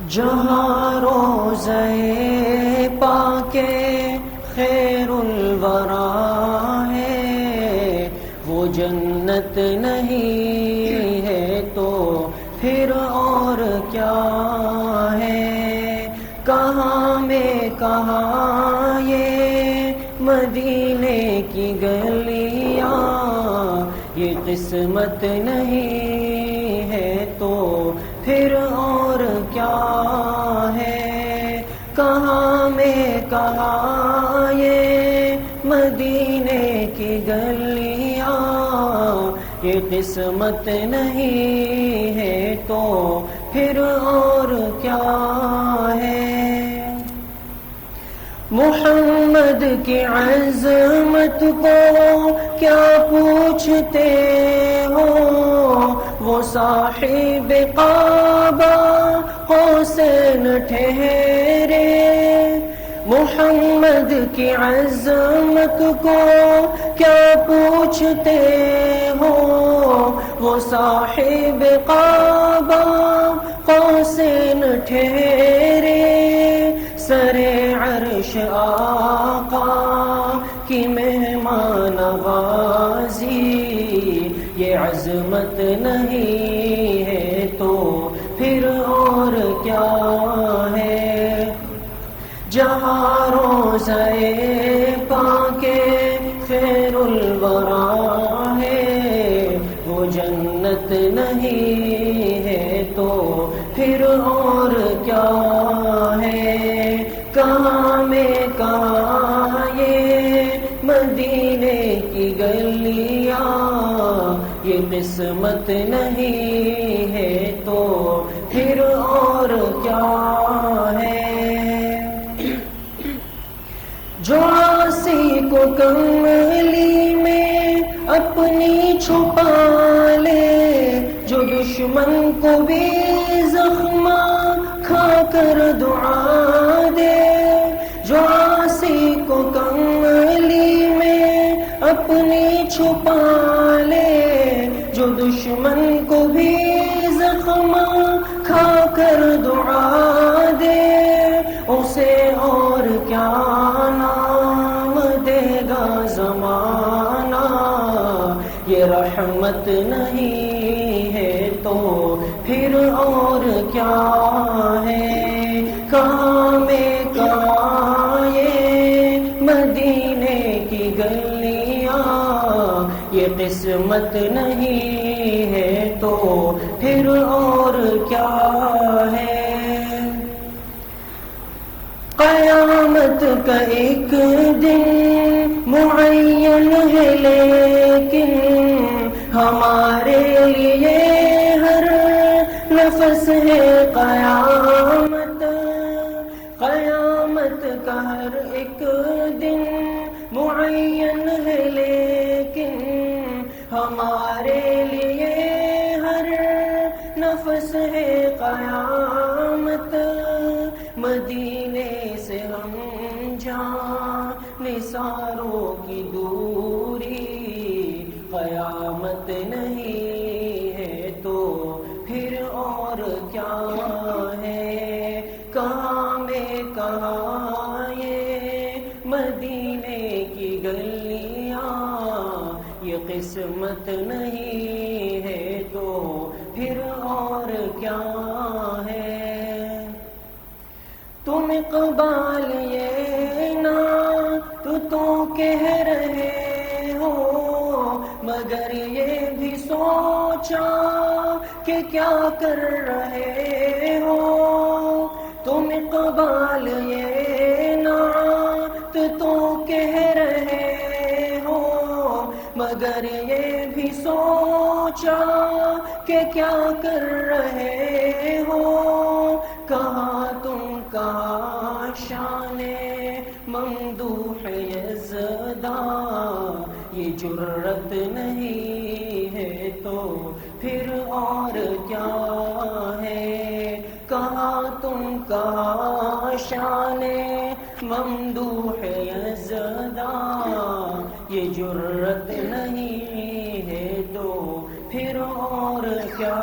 جہاں روضہ پاک خیر الورا ہے وہ جنت نہیں ہے تو پھر اور کیا ہے؟ کہاں میں کہاں یہ مدینے کی گلیاں، یہ قسمت نہیں ہے تو پھر اور کیا ہے؟ کہاں میں کہاں یہ مدینے کی گلیاں، یہ قسمت نہیں ہے تو پھر اور کیا ہے؟ محمد کی عظمت کو کیا پوچھتے ہو؟ وہ صاحب قعبہ حسین ٹھہرے۔ محمد کی عظمت کو کیا پوچھتے ہو؟ وہ صاحب قعبہ حسین ٹھہرے۔ سر عرش آقا کی مہمان نوازی، یہ عظمت نہیں ہے تو پھر اور کیا ہے؟ جہاں روضہ پاک خیر الورا ہے وہ جنت نہیں ہے تو پھر اور کیا ہے؟ کہاں میں کہاں یہ مدینے کی گلیاں، یہ قسمت نہیں ہے تو پھر اور کیا ہے؟ جو عاصی کو کملی میں اپنی چھپا لے، جو دشمن کو بھی زخم کھا کر دعا دے، جو عاصی کو کملی میں اپنی چھپا لے، جو دشمن کو بھی زخم کھا کر دعا دے، اسے اور کیا نام دے گا زمانہ؟ یہ رحمت نہیں ہے تو پھر اور کیا ہے؟ کہاں میں کہاں یہ مدینے کی گلیاں، یہ قسمت نہیں ہے تو پھر اور کیا ہے؟ قیامت کا ایک دن معین ہے لیکن ہمارے لیے ہر نفس ہے قیامت۔ قیامت کا ہر ایک دن معین ہے لیکن ہمارے لیے ہر نفس ہے قیامت۔ مدینے سے ہم جان نثاروں کی دوری، قیامت نہیں ہے تو پھر اور کیا ہے؟ کہاں میں کہاں یہ مدینے کی گلیاں، یہ قسمت نہیں ہے تو پھر اور کیا ہے؟ تم اقبال یہ نہ تو کہہ رہے ہو، مگر یہ بھی سوچا کہ کیا کر رہے ہو؟ تم اقبال یہ نعت تو کہہ رہے ہو، مگر یہ بھی سوچا کہ کیا کر رہے ہو؟ جرت نہیں ہے تو پھر اور کیا ہے؟ کہاں تم کہاں شان ممدوح یزداں، یہ جرت نہیں ہے تو پھر اور کیا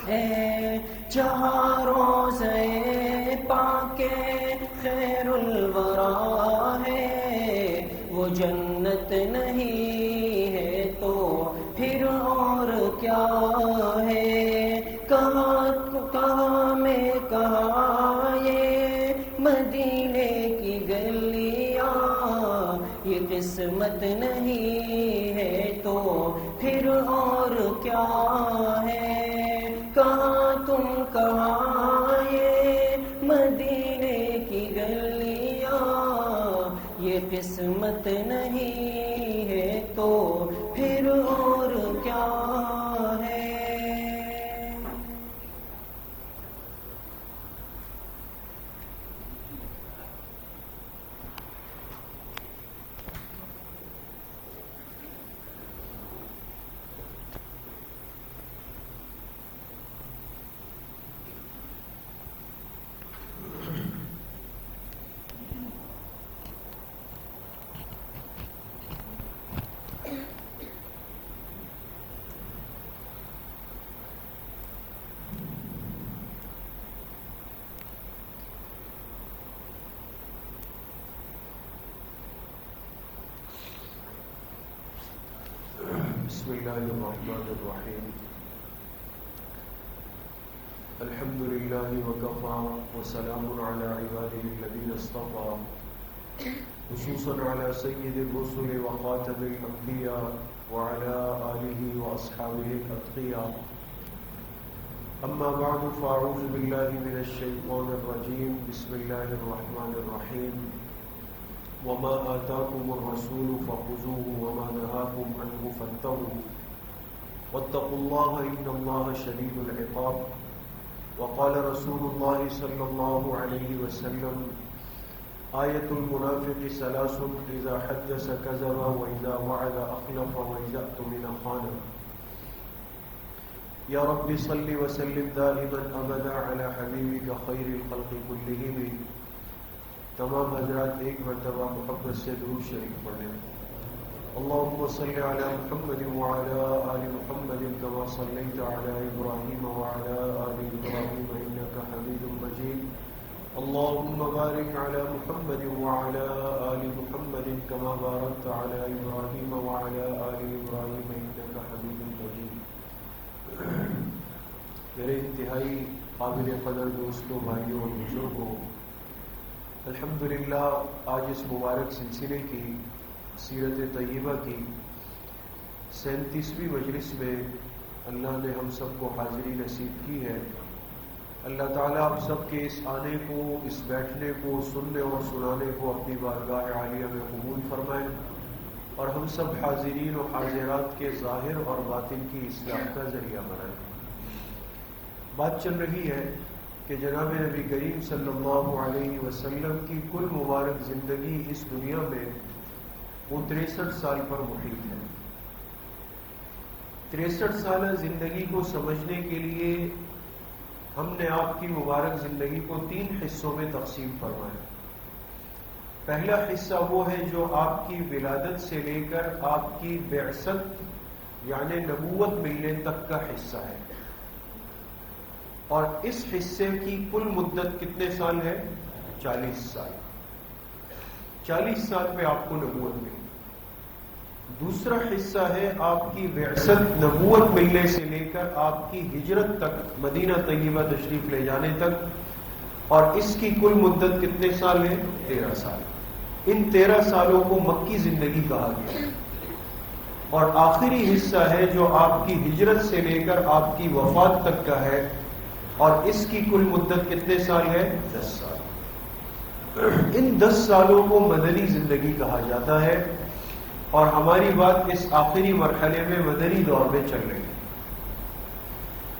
ہے؟ جہاں روضہ پاک خیر الورا ہے وہ جنت نہیں ہے تو پھر اور کیا ہے؟ کہاں میں کہاں یہ مدینے کی گلیاں، یہ قسمت نہیں ہے تو پھر اور کیا ہے؟ کہاں تم کہاں یہ مدینے کی گلیاں، یہ قسمت نہیں ہے تو پھر اور کیا ہے؟ بسم اللہ الرحمن الرحیم الحمد للہ وکفا وسلام علی عباده الذین اصطفى خصوصا علی سید الرسل وخاتم الانبیاء وعلى آلہ واصحابہ الاتقیاء اما بعد فاعوذ باللہ من الشیطان الرجیم بسم اللہ الرحمن الرحیم وما آتاكم الرسول فخذوه وما نهاكم عنه فانتهوا واتقوا الله إن الله شديد العقاب وقال رسول الله صلى الله عليه وسلم آية المنافق ثلاث إذا حدث كذب وإذا وعد أخلف وإذا اؤتمن خان يا رب صل وسلم دائما أبدا على حبيبك خير الخلق كلهم تمام حضرات ایک مرتبہ محبت سے درود شریف پڑھیں اللهم صل على محمد وعلى آل محمد كما صليت على إبراهيم وعلى آل إبراهيم إنك حميد مجيد اللهم بارك على محمد وعلى آل محمد كما باركت على إبراهيم وعلى آل إبراهيم إنك حميد مجيد میرے انتہائی قابل قدر دوستوں بھائیوں اور بزرگوں، الحمدللہ آج اس مبارک سلسلے کی سیرت طیبہ کی 37ویں مجلس میں اللہ نے ہم سب کو حاضری نصیب کی ہے۔ اللہ تعالیٰ آپ سب کے اس آنے کو، اس بیٹھنے کو، سننے اور سنانے کو اپنی بارگاہ عالیہ میں قبول فرمائیں اور ہم سب حاضرین و حاضرات کے ظاہر اور باطن کی اصلاح کا ذریعہ بنائیں۔ بات چل رہی ہے کہ جناب نبی کریم صلی اللہ علیہ وسلم کی کل مبارک زندگی اس دنیا میں وہ 63 سال پر محیط ہے۔ 63 سالہ زندگی کو سمجھنے کے لیے ہم نے آپ کی مبارک زندگی کو 3 حصوں میں تقسیم فرمایا۔ پہلا حصہ وہ ہے جو آپ کی ولادت سے لے کر آپ کی بعثت یعنی نبوت ملنے تک کا حصہ ہے، اور اس حصے کی کل مدت کتنے سال ہے؟ 40 سال۔ 40 سال پہ آپ کو نبوت ملی۔ دوسرا حصہ ہے آپ کی بعثت، نبوت ملنے سے لے کر آپ کی ہجرت تک، مدینہ طیبہ تشریف لے جانے تک، اور اس کی کل مدت کتنے سال ہے؟ 13 سال۔ ان 13 سالوں کو مکی زندگی کہا گیا۔ اور آخری حصہ ہے جو آپ کی ہجرت سے لے کر آپ کی وفات تک کا ہے، اور اس کی کل مدت کتنے سال ہے؟ 10 سال۔ ان 10 سالوں کو مدنی زندگی کہا جاتا ہے، اور ہماری بات اس آخری مرحلے میں مدنی دور میں چل رہی ہے۔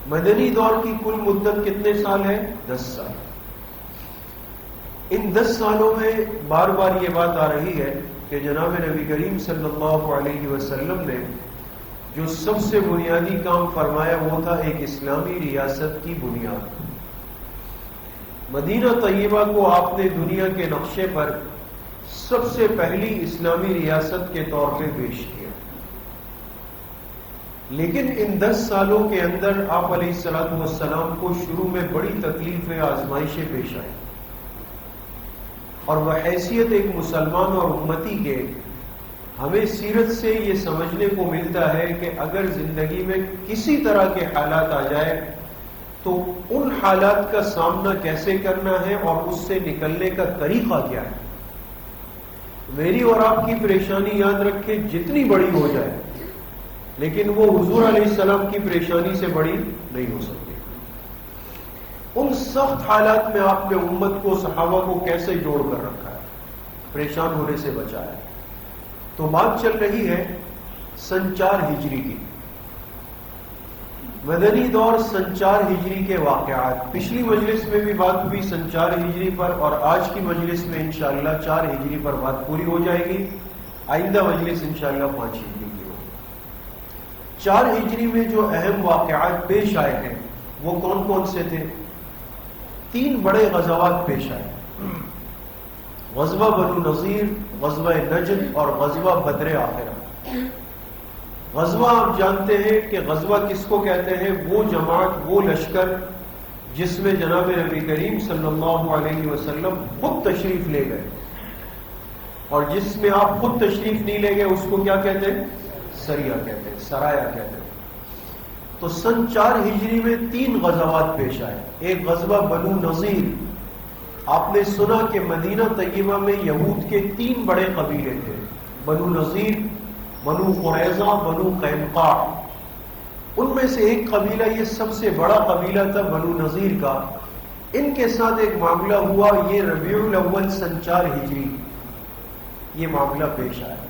مدنی دور کی کل مدت کتنے سال ہے؟ 10 سال۔ ان 10 سالوں میں بار بار یہ بات آ رہی ہے کہ جناب نبی کریم صلی اللہ علیہ وسلم نے جو سب سے بنیادی کام فرمایا وہ تھا ایک اسلامی ریاست کی بنیاد۔ مدینہ طیبہ کو آپ نے دنیا کے نقشے پر سب سے پہلی اسلامی ریاست کے طور پہ پیش کیا، لیکن ان 10 سالوں کے اندر آپ علیہ الصلوۃ والسلام کو شروع میں بڑی تکلیفیں آزمائشیں پیش آئیں، اور بحیثیت ایک مسلمان اور امتی کے ہمیں سیرت سے یہ سمجھنے کو ملتا ہے کہ اگر زندگی میں کسی طرح کے حالات آ جائے تو ان حالات کا سامنا کیسے کرنا ہے اور اس سے نکلنے کا طریقہ کیا ہے۔ میری اور آپ کی پریشانی یاد رکھیں جتنی بڑی ہو جائے، لیکن وہ حضور علیہ السلام کی پریشانی سے بڑی نہیں ہو سکتی۔ ان سخت حالات میں آپ نے امت کو، صحابہ کو کیسے جوڑ کر رکھا ہے، پریشان ہونے سے بچایا ہے۔ تو بات چل رہی ہے سن 4 ہجری کی، مدنی دور سن 4 ہجری کے واقعات۔ پچھلی مجلس میں بھی بات ہوئی سن 4 ہجری پر، اور آج کی مجلس میں انشاءاللہ 4 ہجری پر بات پوری ہو جائے گی۔ آئندہ مجلس انشاءاللہ 5 ہجری کی ہوگی۔ 4 ہجری میں جو اہم واقعات پیش آئے ہیں وہ کون کون سے تھے؟ 3 بڑے غزوات پیش آئے، غزوہ بنو نذیر، غزوہ نجد اور غزوہ بدر آخرہ۔ غزوہ آپ جانتے ہیں کہ غزوہ کس کو کہتے ہیں؟ وہ جماعت، وہ لشکر جس میں جناب نبی کریم صلی اللہ علیہ وسلم خود تشریف لے گئے، اور جس میں آپ خود تشریف نہیں لے گئے اس کو کیا کہتے ہیں؟ سریہ کہتے ہیں، سرایا کہتے ہیں۔ تو سن 4 ہجری میں 3 غزوات پیش آئے۔ ایک غزوہ بنو نذیر، آپ نے سنا کہ مدینہ طیبہ میں یہود کے 3 بڑے قبیلے تھے، بنو نذیر، بنو قریظہ، بنو قینقاع۔ ان میں سے ایک قبیلہ، یہ سب سے بڑا قبیلہ تھا بنو نذیر کا، ان کے ساتھ ایک معاملہ ہوا، یہ ربیع الاول سن 4 ہجری یہ معاملہ پیش آیا۔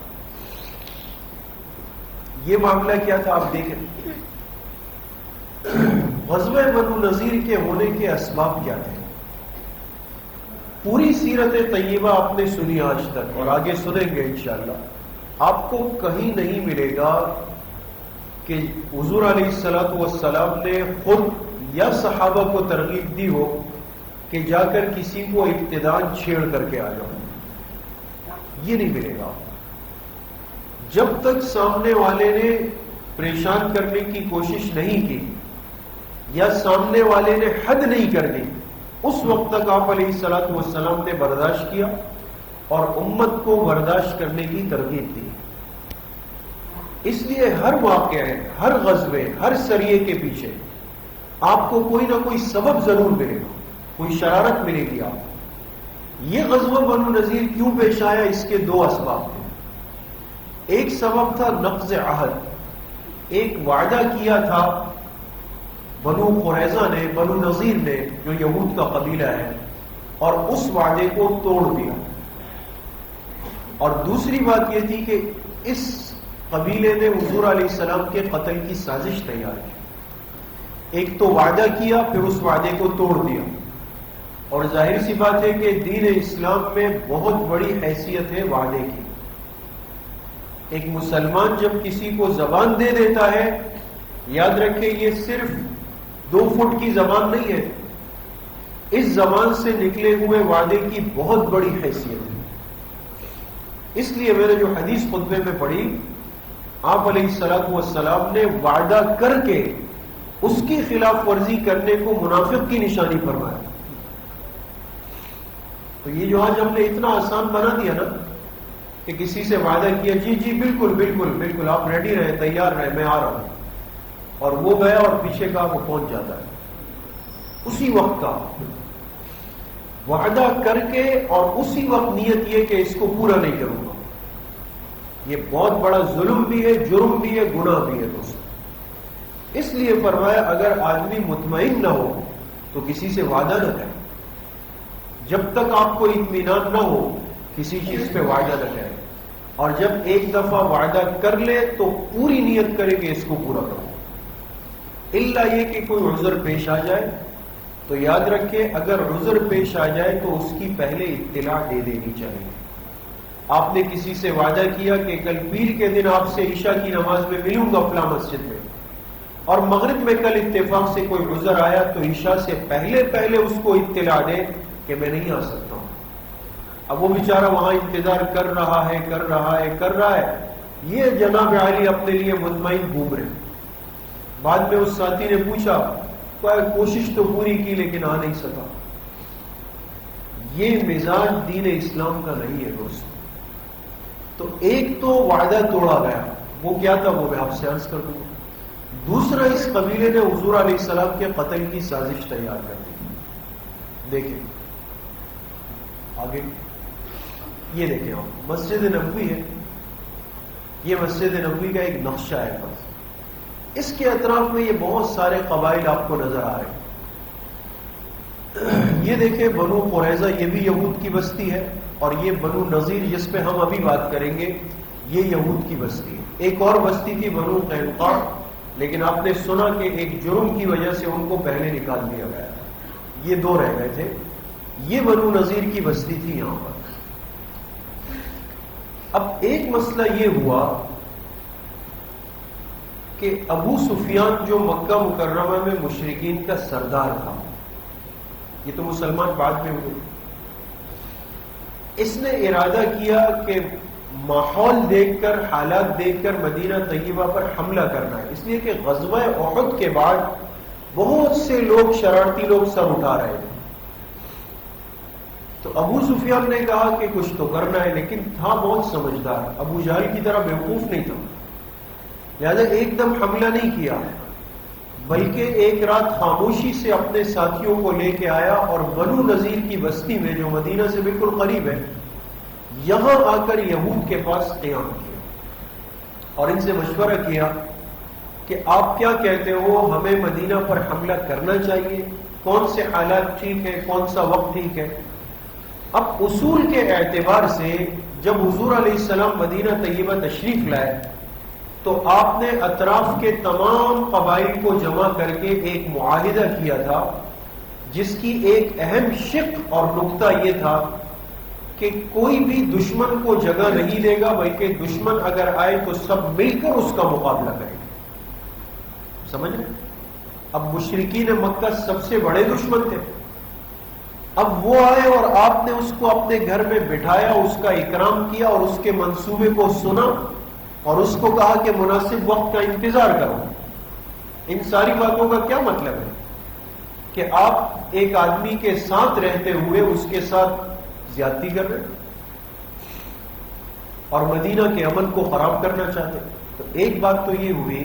یہ معاملہ کیا تھا آپ دیکھیں، غزوہ بنو نذیر کے ہونے کے اسباب کیا تھے؟ پوری سیرت طیبہ آپ نے سنی آج تک، اور آگے سنیں گے انشاءاللہ۔ آپ کو کہیں نہیں ملے گا کہ حضور علیہ الصلوۃ والسلام نے خود یا صحابہ کو ترغیب دی ہو کہ جا کر کسی کو ابتداء چھیڑ کر کے آ جاؤ، یہ نہیں ملے گا۔ جب تک سامنے والے نے پریشان کرنے کی کوشش نہیں کی یا سامنے والے نے حد نہیں کر دی، اس وقت تک آپ علیہ الصلوۃ والسلام نے برداشت کیا اور امت کو برداشت کرنے کی ترغیب دی۔ اس لیے ہر واقعے، ہر غزوے، ہر سریے کے پیچھے آپ کو کوئی نہ کوئی سبب ضرور ملے گا، کوئی شرارت ملے گی آپ کو۔ یہ غزوہ بنو نذیر کیوں پیش آیا؟ اس کے 2 اسباب تھے۔ ایک سبب تھا نقض عہد، ایک وعدہ کیا تھا بنو قریظہ نے، بنو نذیر نے جو یہود کا قبیلہ ہے، اور اس وعدے کو توڑ دیا۔ اور دوسری بات یہ تھی کہ اس قبیلے نے حضور علیہ السلام کے قتل کی سازش تیار کی۔ ایک تو وعدہ کیا، پھر اس وعدے کو توڑ دیا، اور ظاہر سی بات ہے کہ دین اسلام میں بہت بڑی حیثیت ہے وعدے کی۔ ایک مسلمان جب کسی کو زبان دے دیتا ہے، یاد رکھیں یہ صرف 2 فٹ کی زبان نہیں ہے، اس زبان سے نکلے ہوئے وعدے کی بہت بڑی حیثیت ہے۔ اس لیے میں نے جو حدیث خطبے میں پڑھی، آپ علیہ الصلوۃ والسلام نے وعدہ کر کے اس کی خلاف ورزی کرنے کو منافق کی نشانی فرمایا۔ تو یہ جو آج ہم نے اتنا آسان بنا دیا نا کہ کسی سے وعدہ کیا، جی جی بالکل بالکل بالکل آپ ریڈی رہیں، تیار رہیں، میں آ رہا ہوں، اور وہ گیا اور پیچھے کا وہ پہنچ جاتا ہے اسی وقت کا وعدہ کر کے، اور اسی وقت نیت یہ کہ اس کو پورا نہیں کروں گا۔ یہ بہت بڑا ظلم بھی ہے، جرم بھی ہے، گناہ بھی ہے دوست۔ اس لیے فرمایا اگر آدمی مطمئن نہ ہو تو کسی سے وعدہ نہ کرے، جب تک آپ کو اطمینان نہ ہو کسی چیز پہ وعدہ نہ کرے، اور جب ایک دفعہ وعدہ کر لے تو پوری نیت کرے کہ اس کو پورا کرو، الا یہ کہ کوئی عذر پیش آ جائے تو یاد رکھیں اگر عذر پیش آ جائے تو اس کی پہلے اطلاع دے دینی چاہیے۔ آپ نے کسی سے وعدہ کیا کہ کل پیر کے دن آپ سے عشاء کی نماز میں ملوں گا فلاں مسجد میں، اور مغرب میں کل اتفاق سے کوئی گزر آیا تو عشاء سے پہلے اس کو اطلاع دے کہ میں نہیں آ سکتا ہوں۔ اب وہ بیچارہ وہاں انتظار کر رہا ہے، یہ جناب عالی اپنے لیے مطمئن گھوم رہے۔ بعد میں اس ساتھی نے پوچھا، کوشش تو پوری کی لیکن آ نہیں سکا۔ یہ مزاج دین اسلام کا نہیں ہے دوست۔ تو ایک تو وعدہ توڑا گیا، وہ کیا تھا وہ میں آپ سے عرض کر دوں۔ دوسرا، اس قبیلے نے حضور علیہ السلام کے قتل کی سازش تیار کر دی۔ دیکھیں آگے، یہ دیکھیں آپ، مسجد نبوی ہے، یہ مسجد نبوی کا ایک نقشہ ہے بس۔ اس کے اطراف میں یہ بہت سارے قبائل آپ کو نظر آ رہے ہیں۔ یہ دیکھیں بنو قریظہ، یہ بھی یہود کی بستی ہے، اور یہ بنو نذیر جس پہ ہم ابھی بات کریں گے یہ یہود کی بستی ہے۔ ایک اور بستی تھی بنو قینقاع، لیکن آپ نے سنا کہ ایک جرم کی وجہ سے ان کو پہلے نکال دیا گیا، یہ دو رہ گئے تھے۔ یہ بنو نذیر کی بستی تھی یہاں پر۔ اب ایک مسئلہ یہ ہوا کہ ابو سفیان جو مکہ مکرمہ میں مشرکین کا سردار تھا، یہ تو مسلمان بعد میں ہوئے، اس نے ارادہ کیا کہ ماحول دیکھ کر، حالات دیکھ کر مدینہ طیبہ پر حملہ کرنا ہے، اس لیے کہ غزوہ احد کے بعد بہت سے لوگ، شرارتی لوگ سر اٹھا رہے تھے۔ تو ابو سفیان نے کہا کہ کچھ تو کرنا ہے، لیکن تھا بہت سمجھدار، ابو جہل کی طرح بیوقوف نہیں تھا، لہذا ایک دم حملہ نہیں کیا، بلکہ ایک رات خاموشی سے اپنے ساتھیوں کو لے کے آیا اور بنو نذیر کی بستی میں جو مدینہ سے بالکل قریب ہے، یہاں آ کر یہود کے پاس قیام کیا اور ان سے مشورہ کیا کہ آپ کیا کہتے ہو، ہمیں مدینہ پر حملہ کرنا چاہیے، کون سے حالات ٹھیک ہے، کون سا وقت ٹھیک ہے۔ اب اصول کے اعتبار سے جب حضور علیہ السلام مدینہ طیبہ تشریف لائے تو آپ نے اطراف کے تمام قبائل کو جمع کر کے ایک معاہدہ کیا تھا، جس کی ایک اہم شق اور نقطہ یہ تھا کہ کوئی بھی دشمن کو جگہ نہیں دے گا، بلکہ دشمن اگر آئے تو سب مل کر اس کا مقابلہ کریں گے۔ سمجھ رہے؟ اب مشرکین مکہ سب سے بڑے دشمن تھے، اب وہ آئے اور آپ نے اس کو اپنے گھر میں بٹھایا، اس کا اکرام کیا اور اس کے منصوبے کو سنا اور اس کو کہا کہ مناسب وقت کا انتظار کرو۔ ان ساری باتوں کا کیا مطلب ہے کہ آپ ایک آدمی کے ساتھ رہتے ہوئے اس کے ساتھ زیادتی کر رہے اور مدینہ کے امن کو خراب کرنا چاہتے۔ تو ایک بات تو یہ ہوئی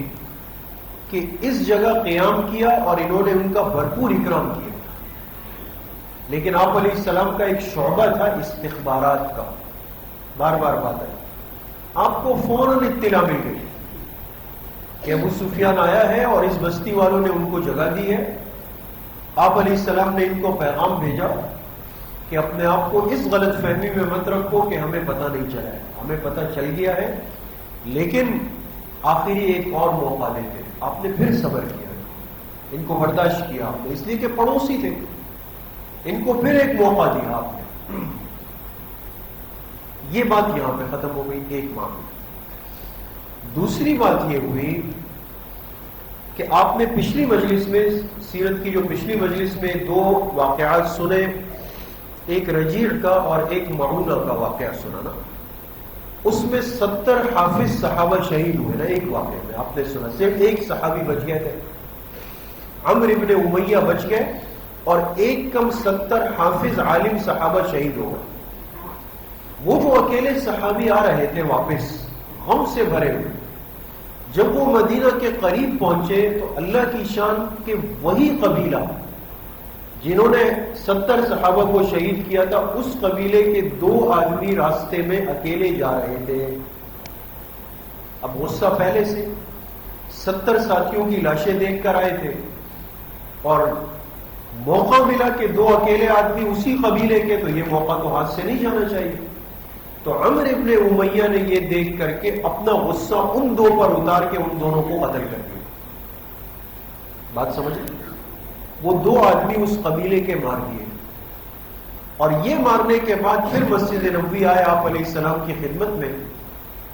کہ اس جگہ قیام کیا اور انہوں نے ان کا بھرپور اکرام کیا، لیکن آپ علیہ السلام کا ایک شعبہ تھا استخبارات کا، بار بار بات ہے، آپ کو فوراً اطلاع مل گئی کہ ابو سفیان آیا ہے اور اس بستی والوں نے ان کو جگہ دی ہے۔ آپ علیہ السلام نے ان کو پیغام بھیجا کہ اپنے آپ کو اس غلط فہمی میں مت رکھو کہ ہمیں پتہ نہیں چلا ہے، ہمیں پتہ چل گیا ہے، لیکن آخری ایک اور موقع دیتے۔ آپ نے پھر صبر کیا، ان کو برداشت کیا آپ نے، اس لیے کہ پڑوسی تھے، ان کو پھر ایک موقع دیا آپ نے۔ یہ بات یہاں پہ ختم ہو گئی ایک معاملہ۔ دوسری بات یہ ہوئی کہ آپ نے پچھلی مجلس میں، سیرت کی جو پچھلی مجلس میں دو واقعات سنے، ایک رجیع کا اور ایک معونہ کا واقعہ سنا نا، اس میں 70 حافظ صحابہ شہید ہوئے نا، ایک واقعے میں آپ نے سنا صرف ایک صحابی بچ گئے تھے، عمرو ابن امیہ بچ گئے، اور ایک کم 70 حافظ عالم صحابہ شہید ہو گئے۔ وہ جو اکیلے صحابی آ رہے تھے واپس غم سے بھرے ہوئے، جب وہ مدینہ کے قریب پہنچے تو اللہ کی شان کہ وہی قبیلہ جنہوں نے 70 صحابہ کو شہید کیا تھا، اس قبیلے کے 2 آدمی راستے میں اکیلے جا رہے تھے۔ اب غصہ پہلے سے، 70 ساتھیوں کی لاشیں دیکھ کر آئے تھے اور موقع ملا کہ 2 اکیلے آدمی اسی قبیلے کے، تو یہ موقع تو ہاتھ سے نہیں جانا چاہیے۔ تو عمرو ابن امیہ نے یہ دیکھ کر کے اپنا غصہ ان 2 پر اتار کے ان دونوں کو قتل کر دیا۔ بات سمجھیں؟ وہ 2 آدمی اس قبیلے کے مار دیے، اور یہ مارنے کے بعد پھر مسجد نبوی آئے آپ علیہ السلام کی خدمت میں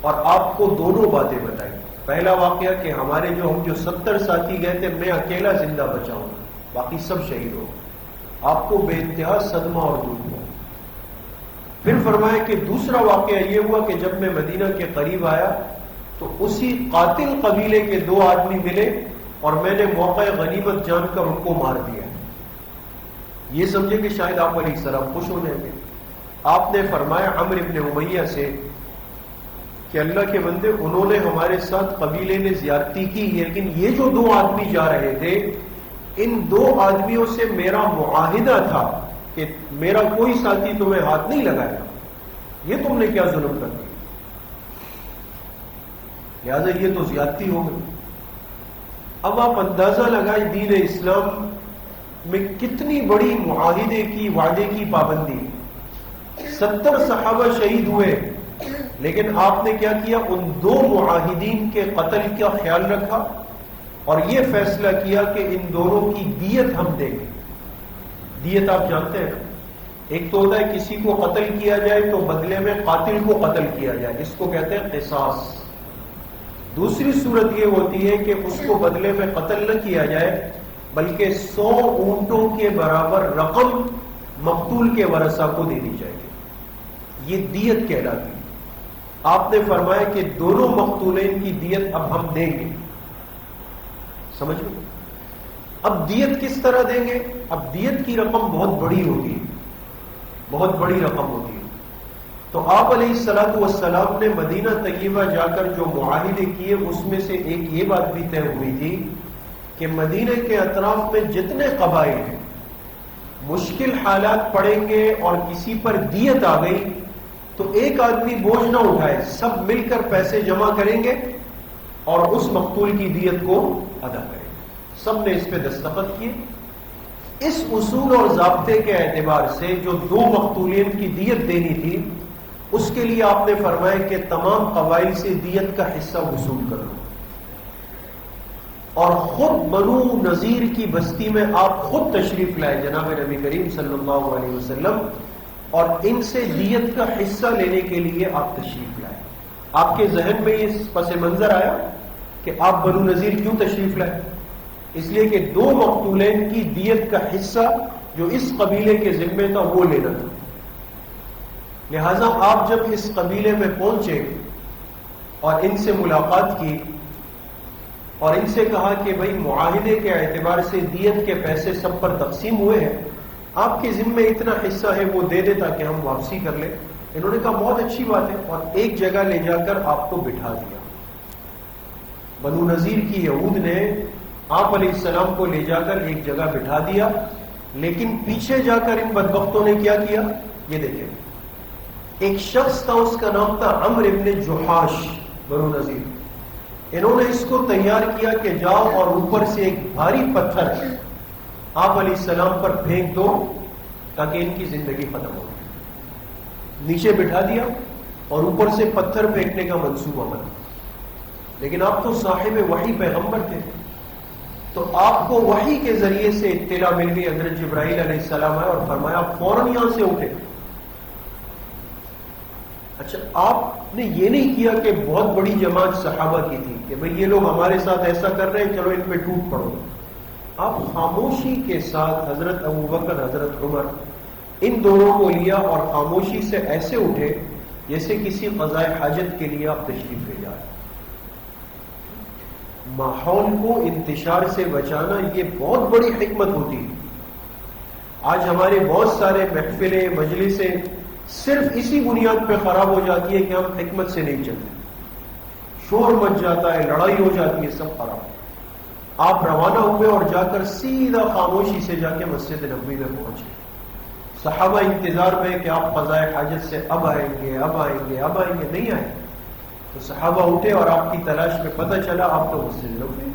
اور آپ کو دونوں باتیں بتائی. پہلا واقعہ کہ ہمارے ہم جو 70 ساتھی گئے تھے میں اکیلا زندہ بچا ہوں، باقی سب شہید ہو. آپ کو بے انتہا صدمہ اور دکھ ہوا. پھر فرمایا کہ دوسرا واقعہ یہ ہوا کہ جب میں مدینہ کے قریب آیا تو اسی قاتل قبیلے کے 2 آدمی ملے اور میں نے موقع غنیمت جان کر ان کو مار دیا. یہ سمجھے کہ شاید آپ علیہ السلام خوش ہو جائیں گے. آپ نے فرمایا عمرو ابن امیہ سے کہ اللہ کے بندے انہوں نے ہمارے ساتھ قبیلے نے زیادتی کی، لیکن یہ جو 2 آدمی جا رہے تھے ان 2 آدمیوں سے میرا معاہدہ تھا کہ میرا کوئی ساتھی تمہیں ہاتھ نہیں لگائے گا، یہ تم نے کیا ظلم کر دیا، لہذا یہ تو زیادتی ہو گئی. اب آپ اندازہ لگائیں دین اسلام میں کتنی بڑی معاہدے کی وعدے کی پابندی. 70 صحابہ شہید ہوئے لیکن آپ نے کیا کیا، ان 2 معاہدین کے قتل کا خیال رکھا اور یہ فیصلہ کیا کہ ان دونوں کی دیت ہم دیں گے. دیت آپ جانتے ہیں، ایک تو ہوتا ہے کسی کو قتل کیا جائے تو بدلے میں قاتل کو قتل کیا جائے، اس کو کہتے ہیں قصاص. دوسری صورت یہ ہوتی ہے کہ اس کو بدلے میں قتل نہ کیا جائے بلکہ 100 اونٹوں کے برابر رقم مقتول کے ورثہ کو دینی چاہیے. یہ دیت کہلاتی ہے. آپ نے فرمایا کہ دونوں مقتولین کی دیت اب ہم دیں گے. سمجھ لو اب دیت کس طرح دیں گے. اب دیت کی رقم بہت بڑی ہوگی، بہت بڑی رقم ہوگی. تو آپ علیہ الصلوۃ والسلام نے مدینہ طیبہ جا کر جو معاہدے کیے اس میں سے ایک یہ بات بھی طے ہوئی تھی کہ مدینہ کے اطراف میں جتنے قبائل ہیں مشکل حالات پڑیں گے اور کسی پر دیت آ گئی تو ایک آدمی بوجھ نہ اٹھائے، سب مل کر پیسے جمع کریں گے اور اس مقتول کی دیت کو ادا کریں گے. سب نے اس پہ دستخط کیے. اس اصول اور ضابطے کے اعتبار سے جو 2 مقتولین کی دیت دینی تھی اس کے لیے آپ نے فرمایا کہ تمام قبائل سے دیت کا حصہ وصول کر لو. اور خود بنو نذیر کی بستی میں آپ خود تشریف لائے جناب نبی کریم صلی اللہ علیہ وسلم اور ان سے دیت کا حصہ لینے کے لیے آپ تشریف لائے. آپ کے ذہن میں یہ پس منظر آیا کہ آپ بنو نذیر کیوں تشریف لائے؟ اس لیے کہ 2 مقتولین کی دیت کا حصہ جو اس قبیلے کے ذمے تھا وہ لینا تھا. لہذا آپ جب اس قبیلے میں پہنچے اور ان سے ملاقات کی اور ان سے کہا کہ بھئی معاہدے کے اعتبار سے دیت کے پیسے سب پر تقسیم ہوئے ہیں، آپ کے ذمے اتنا حصہ ہے وہ دے دے تاکہ ہم واپسی کر لیں. انہوں نے کہا بہت اچھی بات ہے اور ایک جگہ لے جا کر آپ کو بٹھا دیا. بنو نذیر کی یہود نے آپ علیہ السلام کو لے جا کر ایک جگہ بٹھا دیا، لیکن پیچھے جا کر ان بدبختوں نے کیا کیا یہ دیکھیں. ایک شخص تھا اس کا نام تھا عمرو ابن جحاش بنو نذیر. انہوں نے اس کو تیار کیا کہ جاؤ اور اوپر سے ایک بھاری پتھر آپ علیہ السلام پر پھینک دو تاکہ ان کی زندگی ختم ہو. نیچے بٹھا دیا اور اوپر سے پتھر پھینکنے کا منصوبہ بنا. لیکن آپ تو صاحب وحی پیغمبر تھے تو آپ کو وحی کے ذریعے سے اطلاع مل گئی. حضرت جبرائیل علیہ السلام آئے اور فرمایا فوراً یہاں سے اٹھے. اچھا آپ نے یہ نہیں کیا کہ بہت بڑی جماعت صحابہ کی تھی کہ بھئی یہ لوگ ہمارے ساتھ ایسا کر رہے ہیں چلو ان پہ ٹوٹ پڑو. آپ خاموشی کے ساتھ حضرت ابوبکر حضرت عمر ان دونوں کو لیا اور خاموشی سے ایسے اٹھے جیسے کسی قضاء حاجت کے لیے آپ تشریف لے جا رہے. ماحول کو انتشار سے بچانا یہ بہت بڑی حکمت ہوتی ہے. آج ہمارے بہت سارے محفلیں مجلسیں صرف اسی بنیاد پہ خراب ہو جاتی ہے کہ ہم حکمت سے نہیں چلتے. شور مچ جاتا ہے، لڑائی ہو جاتی ہے، سب خراب. آپ روانہ ہوئے اور جا کر سیدھا خاموشی سے جا کے مسجد نبوی میں پہنچے. صحابہ انتظار میں کہ آپ قضاء حاجت سے اب آئیں گے اب آئیں گے اب آئیں گے، نہیں آئے. تو صحابہ اٹھے اور آپ کی تلاش میں پتہ چلا آپ تو مسجد نبوی.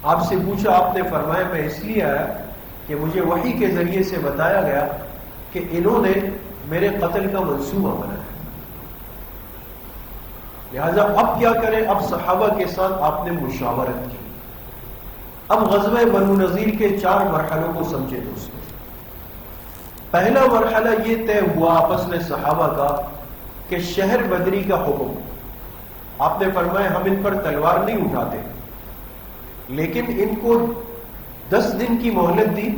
آپ سے پوچھا، آپ نے فرمایا میں اس لیے آیا کہ مجھے وحی کے ذریعے سے بتایا گیا کہ انہوں نے میرے قتل کا منصوبہ بنایا. لہذا اب کیا کریں؟ اب صحابہ کے ساتھ آپ نے مشاورت کی. اب غزوہ بنو نذیر کے 4 مرحلوں کو سمجھے دوستوں. پہلا مرحلہ یہ طے ہوا آپس میں صحابہ کا کہ شہر بدری کا حکم. آپ نے فرمایا ہم ان پر تلوار نہیں اٹھاتے، لیکن ان کو 10 دن کی مہلت دی.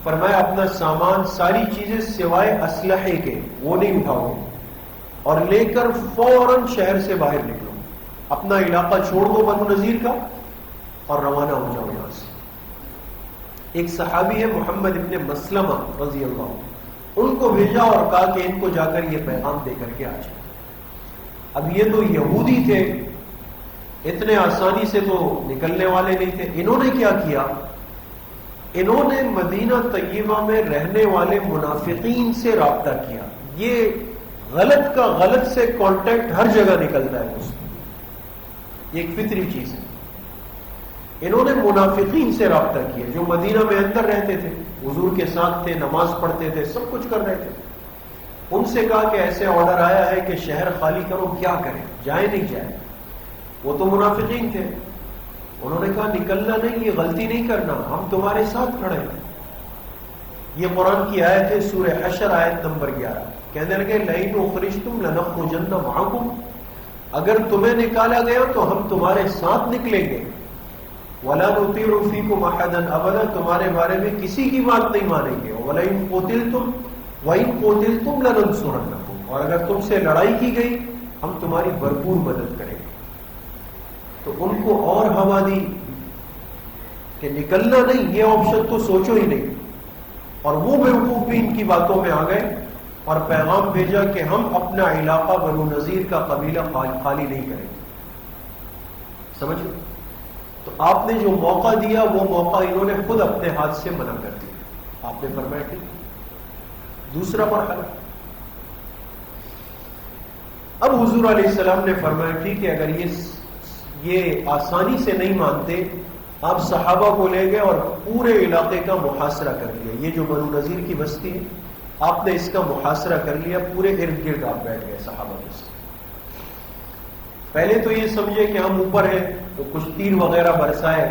فرمایا اپنا سامان، ساری چیزیں سوائے اسلحے کے وہ نہیں اٹھاؤ اور لے کر فوراً شہر سے باہر نکلو، اپنا علاقہ چھوڑ دو بنو نذیر کا اور روانہ ہو جاؤ یہاں سے. ایک صحابی ہے محمد ابن مسلمہ رضی اللہ عنہ، ان کو بھیجا اور کہا کہ ان کو جا کر یہ پیغام دے کر کے آ جائے. اب یہ تو یہودی تھے، اتنے آسانی سے تو نکلنے والے نہیں تھے. انہوں نے کیا کیا؟ انہوں نے مدینہ طیبہ میں رہنے والے منافقین سے رابطہ کیا. یہ غلط کا غلط سے کانٹیکٹ ہر جگہ نکلتا ہے اس میں، یہ ایک فطری چیز ہے. انہوں نے منافقین سے رابطہ کیا جو مدینہ میں اندر رہتے تھے، حضور کے ساتھ تھے، نماز پڑھتے تھے، سب کچھ کر رہے تھے. ان سے کہا کہ ایسے آرڈر آیا ہے کہ شہر خالی کرو، کیا کریں، جائیں نہیں جائیں؟ وہ تو منافقین تھے. انہوں نے کہا نکلنا نہیں، یہ غلطی نہیں کرنا، ہم تمہارے ساتھ کھڑے ہیں. یہ قرآن کی آیت ہے، سورہ حشر آیت نمبر 11. کہنے لگے لئن اخرجتم لنخرجن معکم، اگر تمہیں نکالا گیا تو ہم تمہارے ساتھ نکلیں گے. وَلَا نُطِيعُ فِيكُمْ أَحَدًا أَبَدًا، تمہارے بارے میں کسی کی بات نہیں مانیں گے. وَلَئِن قُتِلْتُمْ وَإِن قُتِلْتُمْ لَنَنصُرَنَّكُمْ، اور اگر تم سے لڑائی کی گئی ہم تمہاری بھرپور مدد کریں گے. تو ان کو اور ہوا دی کہ نکلنا نہیں، یہ آپشن تو سوچو ہی نہیں. اور وہ بیوقوف بھی ان کی باتوں میں آ گئے اور پیغام بھیجا کہ ہم اپنا علاقہ بنو نذیر کا قبیلہ خالی نہیں کریں گے. سمجھو؟ تو آپ نے جو موقع دیا وہ موقع انہوں نے خود اپنے ہاتھ سے منع کر دیا. آپ نے فرمایا ٹھیک. دوسرا مرحلہ، اب حضور علیہ السلام نے فرمایا ٹھیک ہے، اگر یہ آسانی سے نہیں مانتے، آپ صحابہ کو لے گئے اور پورے علاقے کا محاصرہ کر لیا. یہ جو بنو نذیر کی بستی ہے، آپ نے اس کا محاصرہ کر لیا. پورے ارد گرد آپ بیٹھ گئے صحابہ کے ساتھ. پہلے تو یہ سمجھے کہ ہم اوپر ہیں تو کچھ تیر وغیرہ برسائے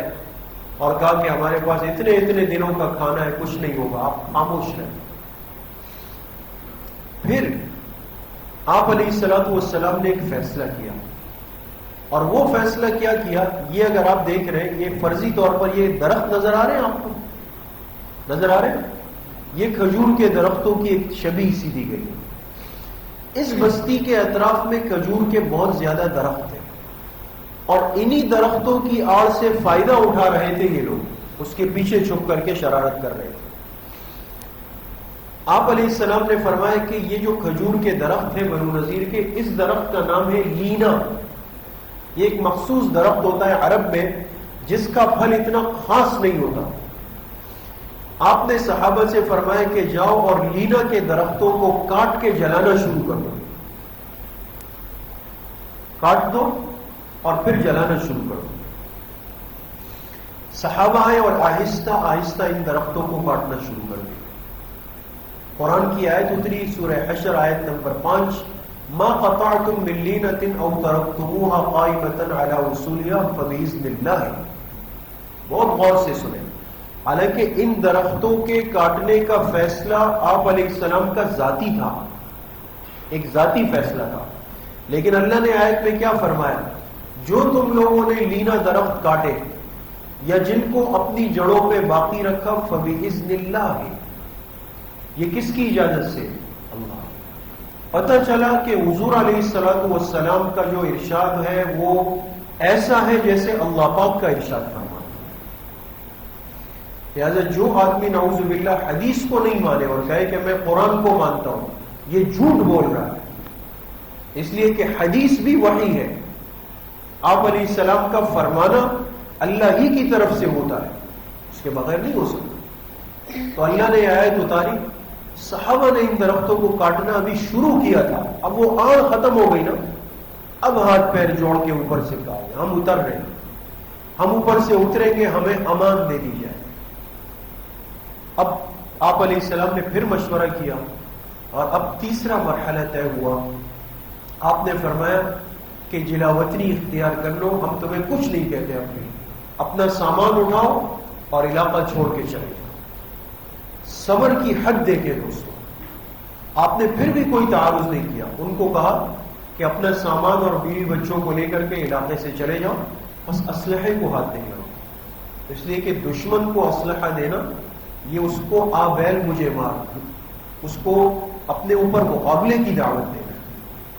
اور کہا کہ ہمارے پاس اتنے دنوں کا کھانا ہے، کچھ نہیں ہوگا، آپ خاموش رہیں. پھر آپ علیہ الصلوۃ والسلام نے ایک فیصلہ کیا، اور وہ فیصلہ کیا کیا، یہ اگر آپ دیکھ رہے ہیں، یہ فرضی طور پر یہ درخت نظر آ رہے ہیں، آپ کو نظر آ رہے ہیں، یہ کھجور کے درختوں کی ایک شبیہ سی دی گئی. اس بستی کے اطراف میں کھجور کے بہت زیادہ درخت تھے اور انہی درختوں کی آڑ سے فائدہ اٹھا رہے تھے یہ لوگ، اس کے پیچھے چھپ کر کے شرارت کر رہے تھے. آپ علیہ السلام نے فرمایا کہ یہ جو کھجور کے درخت ہیں بنو نذیر کے، اس درخت کا نام ہے لینا. یہ ایک مخصوص درخت ہوتا ہے عرب میں جس کا پھل اتنا خاص نہیں ہوتا. آپ نے صحابہ سے فرمایا کہ جاؤ اور لینا کے درختوں کو کاٹ کے جلانا شروع کر دو. کاٹ دو اور پھر جلانا شروع کر دو. صحابہ آئے اور آہستہ آہستہ ان درختوں کو کاٹنا شروع کر دیا. قرآن کی آیت اتری، سورہ حشر آیت نمبر 5، ما قطعتم من لینة او ترکتموها قائمة على اصولها فبإذن اللہ. بہت غور سے سنیں. حالانکہ ان درختوں کے کاٹنے کا فیصلہ آپ علیہ السلام کا ذاتی تھا، ایک ذاتی فیصلہ تھا، لیکن اللہ نے آیت میں کیا فرمایا؟ جو تم لوگوں نے لینا درخت کاٹے یا جن کو اپنی جڑوں پہ باقی رکھا، فبإذن اللہ، یہ کس کی اجازت سے؟ اللہ. پتہ چلا کہ حضور علیہ الصلوۃ والسلام کا جو ارشاد ہے وہ ایسا ہے جیسے اللہ پاک کا ارشاد فرمایا. لہذا جو آدمی نعوذ باللہ حدیث کو نہیں مانے اور کہے کہ میں قرآن کو مانتا ہوں، یہ جھوٹ بول رہا ہے. اس لیے کہ حدیث بھی وحی ہے. آپ علیہ السلام کا فرمانا اللہ ہی کی طرف سے ہوتا ہے، اس کے بغیر نہیں ہو سکتا. تو اللہ نے آیت اتاری، صحابہ نے ان درختوں کو کاٹنا ابھی شروع کیا تھا، اب وہ آڑ ختم ہو گئی نا، اب ہاتھ پیر جوڑ کے اوپر سے کہا ہم اتر رہے ہیں، ہم اوپر سے اتریں گے، ہمیں امان دے دی جائے. اب آپ علیہ السلام نے پھر مشورہ کیا اور اب تیسرا مرحلہ طے ہوا. آپ نے فرمایا کہ جلاوطنی اختیار کر لو، ہم تمہیں کچھ نہیں کہتے، اپنا سامان اٹھاؤ اور علاقہ چھوڑ کے چلے جاؤ. صبر کی حد دیکھیں دوستوں. آپ نے پھر بھی کوئی تعارض نہیں کیا. ان کو کہا کہ اپنا سامان اور بیوی بچوں کو لے کر کے علاقے سے چلے جاؤ, بس اسلحے کو ہاتھ نہیں لگاؤ. اس لیے کہ دشمن کو اسلحہ دینا یہ اس کو آبیل مجھے مار, اس کو اپنے اوپر مقابلے کی دعوت دینا.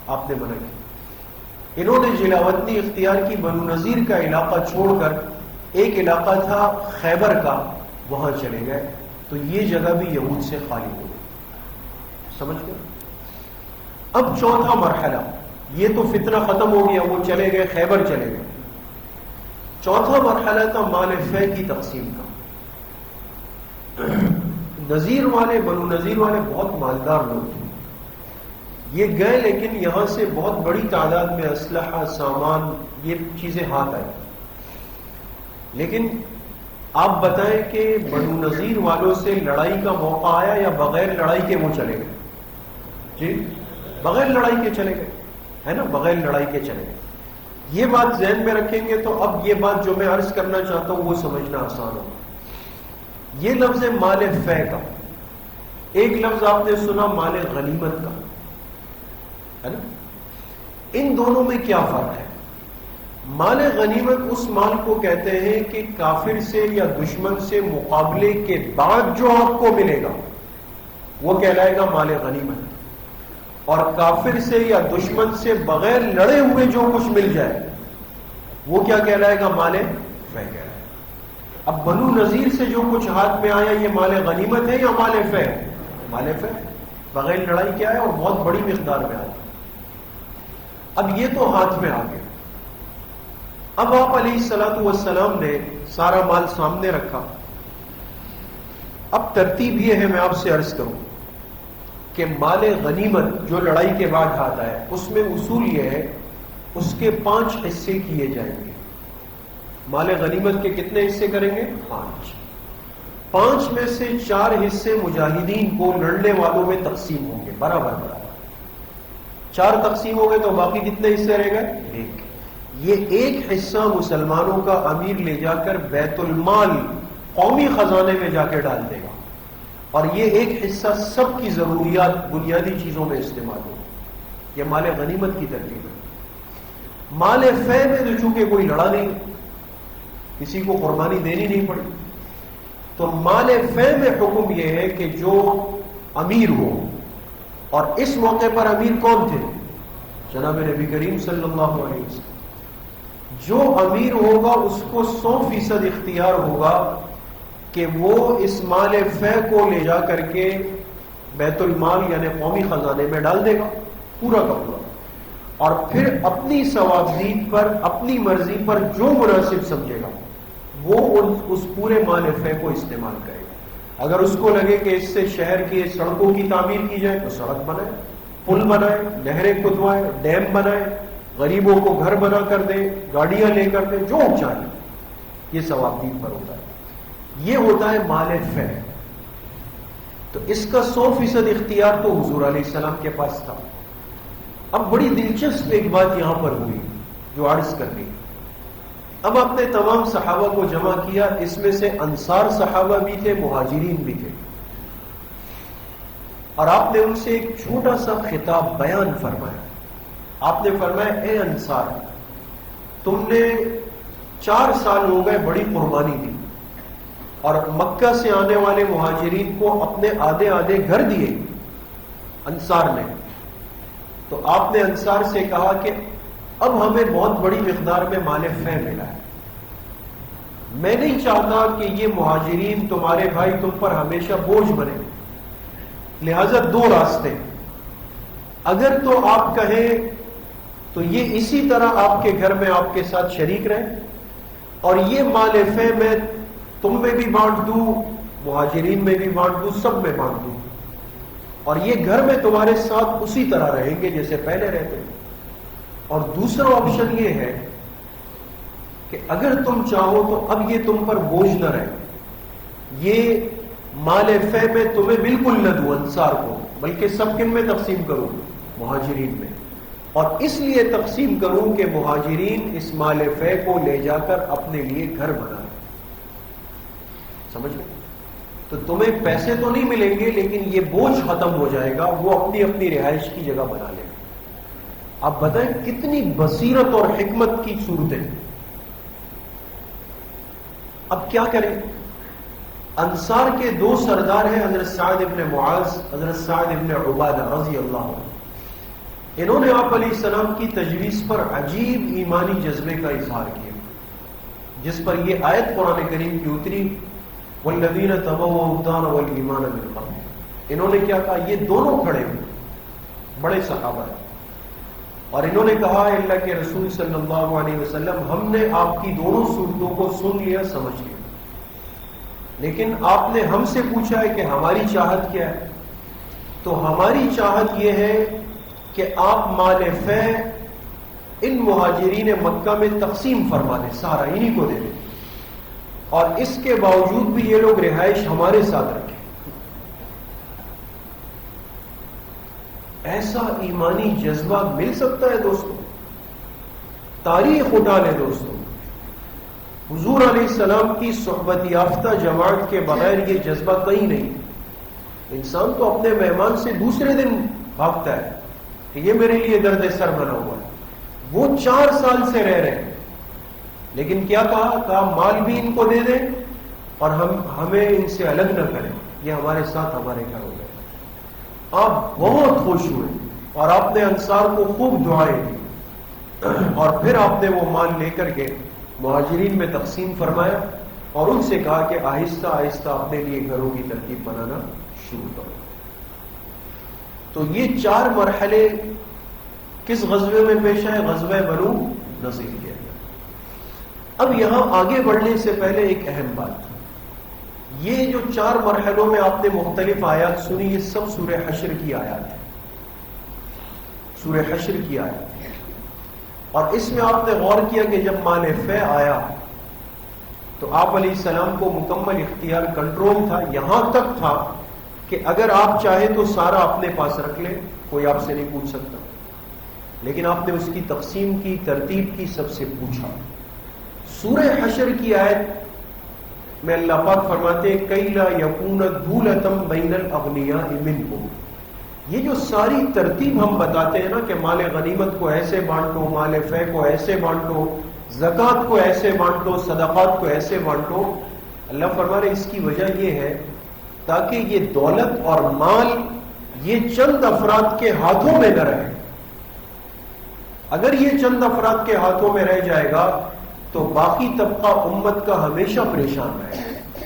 آپ نے منع کی. انہوں نے جلاوطنی اختیار کی, بنو نذیر کا علاقہ چھوڑ کر ایک علاقہ تھا خیبر کا, وہاں چلے گئے. تو یہ جگہ بھی یہود سے خالی ہو گئی. سمجھ گئے؟ اب چوتھا مرحلہ, یہ تو فتنہ ختم ہو گیا, وہ چلے گئے خیبر چلے گئے. چوتھا مرحلہ تھا مال فے کی تقسیم کا. نذیر والے, بنو نذیر والے بہت مالدار لوگ تھے. یہ گئے لیکن یہاں سے بہت بڑی تعداد میں اسلحہ, سامان, یہ چیزیں ہاتھ آئی. لیکن آپ بتائیں کہ بنو نذیر والوں سے لڑائی کا موقع آیا یا بغیر لڑائی کے وہ چلے گئے؟ جی بغیر لڑائی کے چلے گئے, ہے نا, بغیر لڑائی کے چلے گئے. یہ بات ذہن میں رکھیں گے تو اب یہ بات جو میں عرض کرنا چاہتا ہوں وہ سمجھنا آسان ہوگا. یہ لفظ ہے مال فے کا. ایک لفظ آپ نے سنا مال غنیمت کا, ہے نا. ان دونوں میں کیا فرق ہے؟ مال غنیمت اس مال کو کہتے ہیں کہ کافر سے یا دشمن سے مقابلے کے بعد جو آپ کو ملے گا وہ کہلائے گا مال غنیمت, اور کافر سے یا دشمن سے بغیر لڑے ہوئے جو کچھ مل جائے وہ کیا کہلائے گا؟ مال فے کہلائے. اب بنو نذیر سے جو کچھ ہاتھ میں آیا یہ مال غنیمت ہے یا مال فے؟ مال فے, بغیر لڑائی کیا ہے اور بہت بڑی مقدار میں آیا. اب یہ تو ہاتھ میں آ گیا. اب آپ علیہ الصلوۃ والسلام نے سارا مال سامنے رکھا. اب ترتیب یہ ہے, میں آپ سے عرض کروں کہ مال غنیمت جو لڑائی کے بعد ہاتھ آیا اس میں اصول یہ ہے اس کے 5 حصے کیے جائیں گے. مال غنیمت کے کتنے حصے کریں گے؟ 5. 5 میں سے 4 حصے مجاہدین کو, لڑنے والوں میں تقسیم ہوں گے برابر برابر. 4 تقسیم ہو گئے تو باقی کتنے حصے رہ گئے؟ 1. یہ 1 حصہ مسلمانوں کا امیر لے جا کر بیت المال قومی خزانے میں جا کے ڈال دے گا, اور یہ 1 حصہ سب کی ضروریات بنیادی چیزوں میں استعمال ہوگا. یہ مال غنیمت کی ترتیب ہے. مال فے میں تو چونکہ کوئی لڑا نہیں, کسی کو قربانی دینی نہیں پڑی, تو مال فے میں حکم یہ ہے کہ جو امیر ہو, اور اس موقع پر امیر کون تھے؟ جناب نبی کریم صلی اللہ علیہ وسلم. جو امیر ہوگا اس کو 100% اختیار ہوگا کہ وہ اس مال فے کو لے جا کر کے بیت المال یعنی قومی خزانے میں ڈال دے گا پورا کا پورا, اور پھر اپنی ثوابدید پر, اپنی مرضی پر جو مناسب سمجھے گا وہ اس پورے مال فے کو استعمال کرے گا. اگر اس کو لگے کہ اس سے شہر کی سڑکوں کی تعمیر کی جائے تو سڑک بنائے, پل بنائے, نہریں کھدوائے, ڈیم بنائے, غریبوں کو گھر بنا کر دے, گاڑیاں لے کر دے, جو چاہیے, یہ ثوابدید پر ہوتا ہے. یہ ہوتا ہے مال فے. تو اس کا 100% اختیار تو حضور علیہ السلام کے پاس تھا. اب بڑی دلچسپ ایک بات یہاں پر ہوئی جو عرض کرنی. اب آپ نے تمام صحابہ کو جمع کیا, اس میں سے انصار صحابہ بھی تھے, مہاجرین بھی تھے, اور آپ نے ان سے ایک چھوٹا سا خطاب بیان فرمایا. آپ نے فرمایا, اے انصار, تم نے 4 سال ہو گئے بڑی قربانی دی, اور مکہ سے آنے والے مہاجرین کو اپنے آدھے آدھے گھر دیے انصار نے. تو آپ نے انصار سے کہا کہ اب ہمیں بہت بڑی مقدار میں مال فے ملا ہے, میں نہیں چاہتا کہ یہ مہاجرین تمہارے بھائی تم پر ہمیشہ بوجھ بنے, لہذا 2 راستے. اگر تو آپ کہیں تو یہ اسی طرح آپ کے گھر میں آپ کے ساتھ شریک رہے, اور یہ مال فے میں تم میں بھی بانٹ دوں, مہاجرین میں بھی بانٹ دوں, سب میں بانٹ دوں, اور یہ گھر میں تمہارے ساتھ اسی طرح رہیں گے جیسے پہلے رہتے. اور دوسرا آپشن یہ ہے کہ اگر تم چاہو تو اب یہ تم پر بوجھ نہ رہے, یہ مال فے میں تمہیں بالکل نہ دوں انصار کو, بلکہ سب کن میں تقسیم کروں؟ مہاجرین میں. اور اس لیے تقسیم کروں کہ مہاجرین اس مال فے کو لے جا کر اپنے لیے گھر بنائیں. سمجھ گئے؟ تو تمہیں پیسے تو نہیں ملیں گے لیکن یہ بوجھ ختم ہو جائے گا، وہ اپنی اپنی رہائش کی جگہ بنا لے گا۔ آپ بتائیں کتنی بصیرت اور حکمت کی صورتیں۔ اب کیا کریں؟ انصار کے دو سردار ہیں، حضرت سعد ابن معاذ، حضرت سعد ابن عبادہ رضی اللہ عنہ۔ انہوں نے آپ علیہ السلام کی تجویز پر عجیب ایمانی جذبے کا اظہار کیا، جس پر یہ آیت قرآن کریم کی اتری، والذین تبوؤوا الدار والایمان من قبل۔ انہوں نے کیا کہا؟ یہ دونوں کھڑے ہوئے بڑے صحابہ ہیں، اور انہوں نے کہا اللہ کے رسول صلی اللہ علیہ وسلم، ہم نے آپ کی دونوں صورتوں کو سن لیا، سمجھ لیا، لیکن آپ نے ہم سے پوچھا ہے کہ ہماری چاہت کیا ہے؟ تو ہماری چاہت یہ ہے کہ آپ مال فے ان مہاجرین مکہ میں تقسیم فرما دیں، سارا انہی کو دے دیں، اور اس کے باوجود بھی یہ لوگ رہائش ہمارے ساتھ رکھیں۔ ایسا ایمانی جذبہ مل سکتا ہے دوستوں؟ تاریخ اٹھا لے دوستوں، حضور علیہ السلام کی صحبت یافتہ جماعت کے بغیر یہ جذبہ کہیں نہیں۔ انسان تو اپنے مہمان سے دوسرے دن بھاگتا ہے کہ یہ میرے لیے درد سر بنا ہوا ہے، وہ 4 سال سے رہ رہے ہیں، لیکن کیا کہا مال بھی ان کو دے دیں اور ہمیں ان سے الگ نہ کریں، یہ ہمارے ساتھ ہمارے گھر ہو گئے۔ آپ بہت خوش ہوئے اور آپ نے انصار کو خوب دعائیں دی، اور پھر آپ نے وہ مال لے کر کے مہاجرین میں تقسیم فرمایا اور ان سے کہا کہ آہستہ آہستہ اپنے لیے گھروں کی ترتیب بنانا شروع کرو۔ تو یہ 4 مرحلے کس غزوے میں پیش آئے؟ غزوہ بنو نذیر کیا گیا۔ اب یہاں آگے بڑھنے سے پہلے ایک اہم بات، یہ جو 4 مرحلوں میں آپ نے مختلف آیات سنی، یہ سب سورہ حشر کی آیات ہیں، سورہ حشر کی آیات ہیں، اور اس میں آپ نے غور کیا کہ جب مال فے آیا تو آپ علیہ السلام کو مکمل اختیار، کنٹرول تھا، یہاں تک تھا کہ اگر آپ چاہیں تو سارا اپنے پاس رکھ لیں، کوئی آپ سے نہیں پوچھ سکتا، لیکن آپ نے اس کی تقسیم کی، ترتیب کی، سب سے پوچھا۔ سورہ حشر کی آیت میں اللہ پاک فرماتے ہیں کَيْ لَا يَكُونَ دُولَةً بَيْنَ الْأَغْنِيَاءِ مِنْكُمْ۔ یہ جو ساری ترتیب ہم بتاتے ہیں نا کہ مال غنیمت کو ایسے بانٹو، مال فے کو ایسے بانٹو، زکوٰۃ کو ایسے بانٹو، صدقات کو ایسے بانٹو، اللہ فرما رہے اس کی وجہ یہ ہے تاکہ یہ دولت اور مال یہ چند افراد کے ہاتھوں میں نہ رہے۔ اگر یہ چند افراد کے ہاتھوں میں رہ جائے گا تو باقی طبقہ امت کا ہمیشہ پریشان رہے گا۔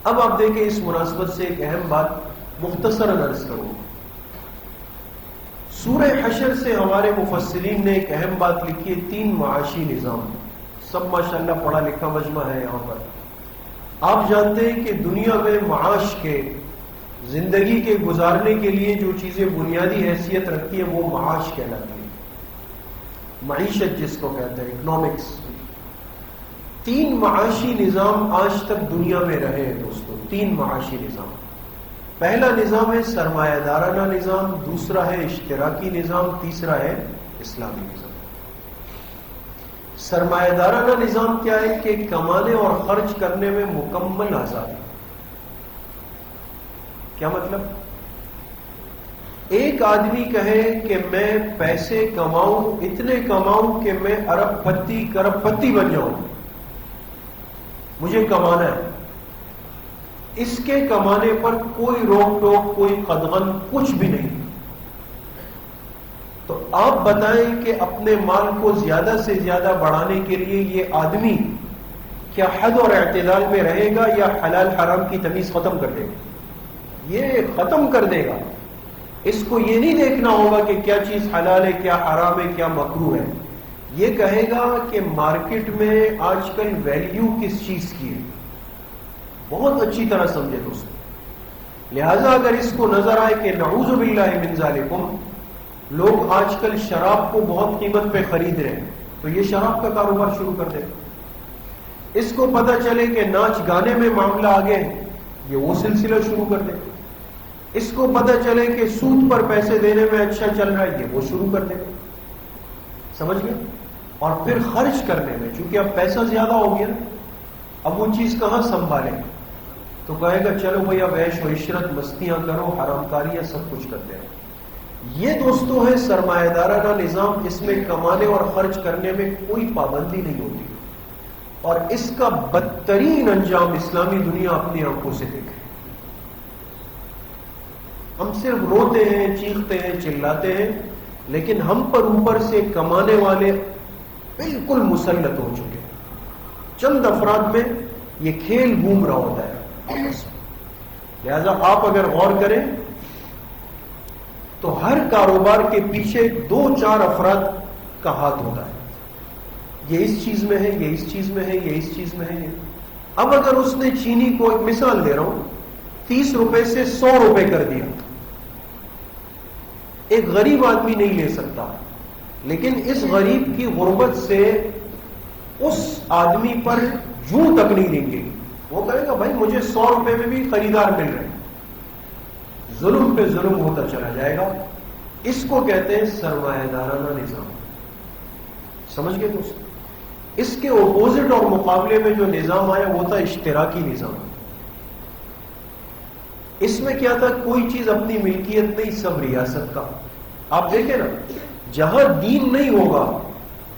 اب آپ دیکھیں اس مناسبت سے ایک اہم بات مختصراً عرض کروں۔ سورہ حشر سے ہمارے مفسرین نے ایک اہم بات لکھی ہے، 3 معاشی نظام، سب ماشاءاللہ پڑھا لکھا مجمع ہے یہاں پر۔ آپ جانتے ہیں کہ دنیا میں معاش کے، زندگی کے گزارنے کے لیے جو چیزیں بنیادی حیثیت رکھتی ہیں وہ معاش کہلاتی ہے، معیشت جس کو کہتے ہیں، اکنامکس۔ 3 معاشی نظام آج تک دنیا میں رہے ہیں دوستوں، 3 معاشی نظام۔ پہلا نظام ہے سرمایہ دارانہ نظام، دوسرا ہے اشتراکی نظام، تیسرا ہے اسلامی نظام۔ سرمایہ دارانہ نظام کیا ہے کہ کمانے اور خرچ کرنے میں مکمل آزادی۔ کیا مطلب؟ ایک آدمی کہے کہ میں پیسے کماؤں، اتنے کماؤں کہ میں ارب پتی کرب پتی بن جاؤں، مجھے کمانا ہے، اس کے کمانے پر کوئی روک ٹوک، کوئی قدغن، کچھ بھی نہیں۔ تو آپ بتائیں کہ اپنے مال کو زیادہ سے زیادہ بڑھانے کے لیے یہ آدمی کیا حد اور اعتدال میں رہے گا یا حلال حرام کی تمیز ختم کر دے گا؟ یہ ختم کر دے گا۔ اس کو یہ نہیں دیکھنا ہوگا کہ کیا چیز حلال ہے، کیا حرام ہے، کیا مکروہ ہے، یہ کہے گا کہ مارکیٹ میں آج کل ویلیو کس چیز کی ہے۔ بہت اچھی طرح سمجھے دوستو۔ لہذا اگر اس کو نظر آئے کہ نعوذ باللہ من ذالکم لوگ آج کل شراب کو بہت قیمت پہ خرید رہے ہیں تو یہ شراب کا کاروبار شروع کر دے۔ اس کو پتہ چلے کہ ناچ گانے میں معاملہ آگے ہے، یہ وہ سلسلہ شروع کر دے۔ اس کو پتہ چلے کہ سود پر پیسے دینے میں اچھا چل رہا ہے، یہ وہ شروع کر دے۔ سمجھ گئے؟ اور پھر خرچ کرنے میں، چونکہ اب پیسہ زیادہ ہو گیا، اب وہ چیز کہاں سنبھالے؟ تو کہے گا چلو بھئی اب عیش و عشرت، مستیاں کرو، حرام کاریاں سب کچھ کرتے ہیں. یہ دوستوں ہے سرمایہ دارانہ نظام. اس میں کمانے اور خرچ کرنے میں کوئی پابندی نہیں ہوتی، اور اس کا بدترین انجام اسلامی دنیا اپنی آنکھوں سے دیکھے. ہم صرف روتے ہیں، چیختے ہیں، چلاتے ہیں، لیکن ہم پر اوپر سے کمانے والے بالکل مسلط ہو چکے. چند افراد میں یہ کھیل گھوم رہا ہوتا ہے آپس میں. لہذا آپ اگر غور کریں تو ہر کاروبار کے پیچھے 2-4 افراد کا ہاتھ ہوتا ہے. یہ اس چیز میں ہے، یہ اس چیز میں ہے، یہ اس چیز میں ہے. اب اگر اس نے چینی کو، ایک مثال دے رہا ہوں، 30 روپے سے 100 روپے کر دیا، ایک غریب آدمی نہیں لے سکتا، لیکن اس غریب کی غربت سے اس آدمی پر جوں تک نہیں لیں گے. وہ کہے گا بھائی مجھے 100 روپے میں بھی خریدار مل رہے ہیں. ظلم پہ ظلم ہوتا چلا جائے گا. اس کو کہتے ہیں سرمایہ دارانہ نظام. سمجھ گئے دوست؟ اس کے اپوزٹ اور مقابلے میں جو نظام آیا وہ تھا اشتراکی نظام. اس میں کیا تھا؟ کوئی چیز اپنی ملکیت نہیں، سب ریاست کا. آپ دیکھیں نا، جہاں دین نہیں ہوگا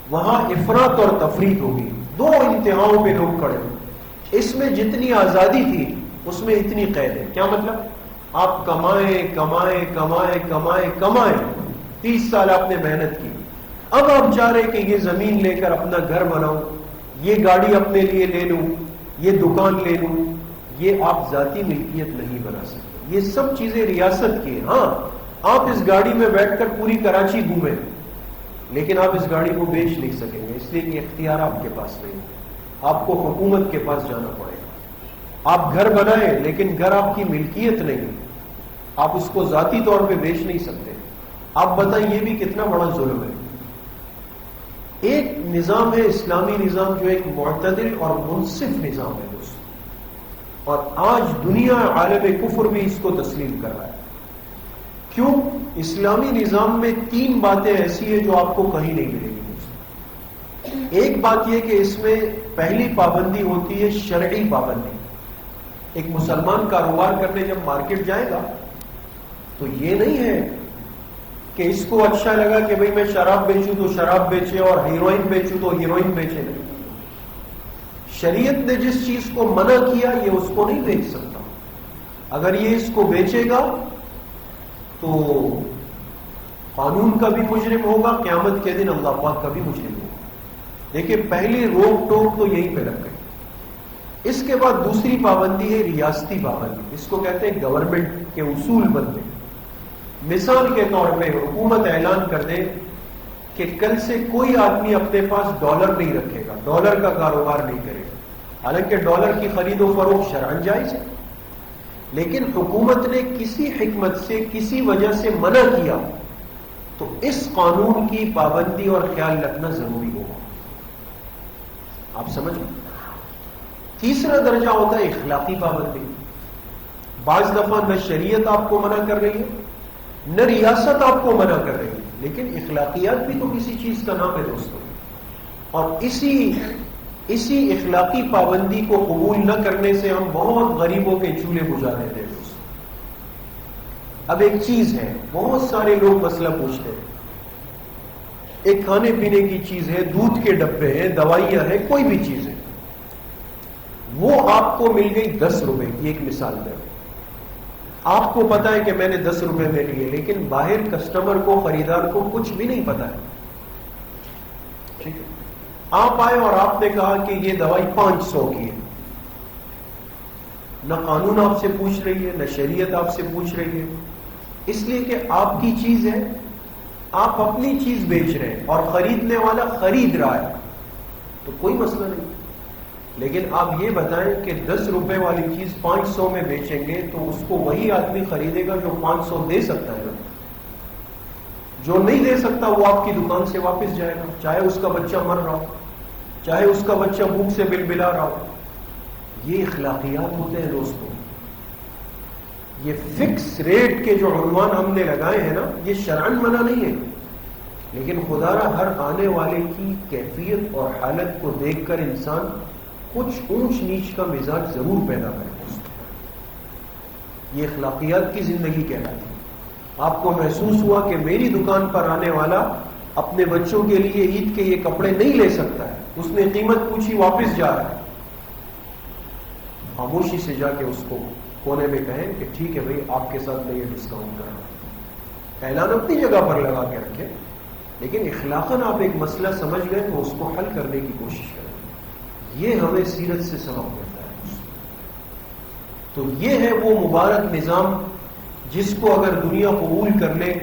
وہاں افراط اور تفریط ہوگی. 2 انتہاؤں پہ لوگ کھڑے. اس میں جتنی آزادی تھی اس میں اتنی قید ہے. کیا مطلب؟ آپ کمائیں کمائیں کمائیں کمائیں کمائیں، 30 سال آپ نے محنت کی. اب آپ چاہ رہے کہ یہ زمین لے کر اپنا گھر بناؤں، یہ گاڑی اپنے لیے لے لوں، یہ دکان لے لوں. یہ آپ ذاتی ملکیت نہیں بنا سکتے. یہ سب چیزیں ریاست کی. ہاں آپ اس گاڑی میں بیٹھ کر پوری کراچی گھومیں، لیکن آپ اس گاڑی کو بیچ نہیں سکیں گے، اس لیے کہ اختیار آپ کے پاس نہیں. آپ کو حکومت کے پاس جانا پڑے گا. آپ گھر بنائیں لیکن گھر آپ کی ملکیت نہیں، آپ اس کو ذاتی طور پہ بیچ نہیں سکتے. آپ بتائیں یہ بھی کتنا بڑا ظلم ہے. ایک نظام ہے اسلامی نظام جو ایک معتدل اور منصف نظام ہے دوست، اور آج دنیا عالم کفر بھی اس کو تسلیم کر رہا ہے. کیوں؟ اسلامی نظام میں 3 باتیں ایسی ہیں جو آپ کو کہیں نہیں ملے گی دوست. ایک بات یہ کہ اس میں پہلی پابندی ہوتی ہے شرعی پابندی. ایک مسلمان کاروبار کرنے جب مارکیٹ جائے گا تو یہ نہیں ہے کہ اس کو اچھا لگا کہ بھئی میں شراب بیچوں تو شراب بیچے اور ہیروئن بیچوں تو ہیروئن بیچے. نہیں، شریعت نے جس چیز کو منع کیا یہ اس کو نہیں بیچ سکتا. اگر یہ اس کو بیچے گا تو قانون کا بھی مجرم ہوگا، قیامت کے دن اللہ پاک کا بھی مجرم ہوگا. دیکھیں پہلی روک ٹوک تو یہیں پہ لگ گئی. اس کے بعد دوسری پابندی ہے ریاستی پابندی. اس کو کہتے ہیں گورنمنٹ کے اصول بندے. مثال کے طور پہ حکومت اعلان کر دے کہ کل سے کوئی آدمی اپنے پاس ڈالر نہیں رکھے گا، ڈالر کا کاروبار نہیں کرے گا. حالانکہ ڈالر کی خرید و فروخت شرعاً جائز ہے، لیکن حکومت نے کسی حکمت سے کسی وجہ سے منع کیا تو اس قانون کی پابندی اور خیال رکھنا ضروری ہوگا. آپ سمجھ گئے؟ تیسرا درجہ ہوتا ہے اخلاقی پابندی. بعض دفعہ نہ شریعت آپ کو منع کر رہی ہے نہ ریاست آپ کو منع کر رہی ہے، لیکن اخلاقیات بھی تو کسی چیز کا نام ہے دوستوں. اور اسی اخلاقی پابندی کو قبول نہ کرنے سے ہم بہت غریبوں کے چولہے بجھا دیتے ہیں دوست. اب ایک چیز ہے، بہت سارے لوگ مسئلہ پوچھتے ہیں، ایک کھانے پینے کی چیز ہے، دودھ کے ڈبے ہیں، دوائیاں ہیں، کوئی بھی چیز ہے، وہ آپ کو مل گئی 10 روپے کی. ایک مثال دیں، آپ کو پتا ہے کہ میں نے 10 روپے میں لیے، لیکن باہر کسٹمر کو، خریدار کو کچھ بھی نہیں پتا ہے. ٹھیک ہے، آپ آئے اور آپ نے کہا کہ یہ دوائی 500 کی ہے. نہ قانون آپ سے پوچھ رہی ہے نہ شریعت آپ سے پوچھ رہی ہے، اس لیے کہ آپ کی چیز ہے، آپ اپنی چیز بیچ رہے ہیں اور خریدنے والا خرید رہا ہے تو کوئی مسئلہ نہیں. لیکن آپ یہ بتائیں کہ 10 روپے والی چیز 500 میں بیچیں گے تو اس کو وہی آدمی خریدے گا جو 500 دے سکتا ہے. جو نہیں دے سکتا وہ آپ کی دکان سے واپس جائے گا، چاہے اس کا بچہ مر رہا ہو، چاہے اس کا بچہ بھوک سے بلبلا رہا ہو. یہ اخلاقیات ہوتے ہیں دوستوں. یہ فکس ریٹ کے جو عنوان ہم نے لگائے ہیں نا، یہ شرعاً منع نہیں ہے، لیکن خدا را ہر آنے والے کی کیفیت اور حالت کو دیکھ کر انسان کچھ اونچ نیچ کا مزاج ضرور پیدا کرے. یہ اخلاقیات کی زندگی کہلاتی ہے۔ آپ کو محسوس ہوا کہ میری دکان پر آنے والا اپنے بچوں کے لیے عید کے یہ کپڑے نہیں لے سکتا ہے، اس نے قیمت پوچھی، واپس جا رہا ہے، خاموشی سے جا کے اس کو کونے میں کہیں کہ ٹھیک ہے بھائی آپ کے ساتھ میں یہ ڈسکاؤنٹ کر رہا ہوں۔ اعلان اپنی جگہ پر لگا کے رکھے، لیکن اخلاقاً آپ ایک مسئلہ سمجھ گئے تو اس کو حل کرنے کی کوشش کریں۔ یہ ہمیں سیرت سے سبق ملتا ہے۔ تو یہ ہے وہ مبارک نظام جس کو اگر دنیا قبول کر لے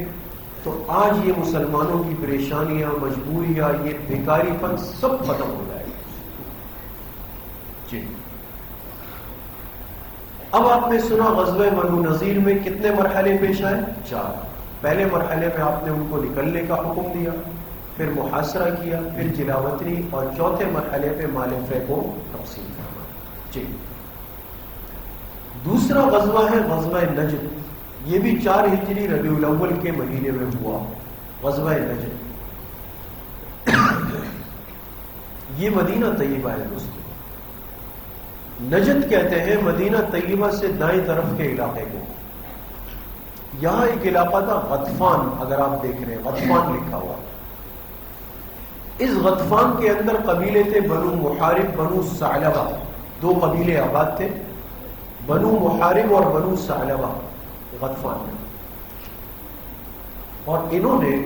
تو آج یہ مسلمانوں کی پریشانیاں، مجبوریاں، یہ بیکاری پن سب ختم ہو جائے گا۔ جی، اب آپ نے سنا غزوہ بنو نذیر میں کتنے مرحلے پیش آئے؟ 4۔ پہلے مرحلے میں آپ نے ان کو نکلنے کا حکم دیا، پھر محاصرہ کیا، پھر جلاوطنی، اور چوتھے مرحلے پہ مال فے کو تقسیم کرنا۔ جی، دوسرا غزوہ ہے غزوہ نجد۔ یہ بھی 4 ہجری ربیع الاول کے مہینے میں ہوا، غزوہ نجد۔ یہ مدینہ طیبہ ہے دوستو۔ نجد کہتے ہیں مدینہ طیبہ سے دائیں طرف کے علاقے کو۔ یہاں ایک علاقہ تھا غطفان، اگر آپ دیکھ رہے ہیں غطفان لکھا ہوا۔ اس غطفان کے اندر قبیلے تھے بنو محارب، بنو ثعلبہ، 2 قبیلے آباد تھے، بنو محارب اور بنو ثعلبہ غطفان میں۔ اور انہوں نے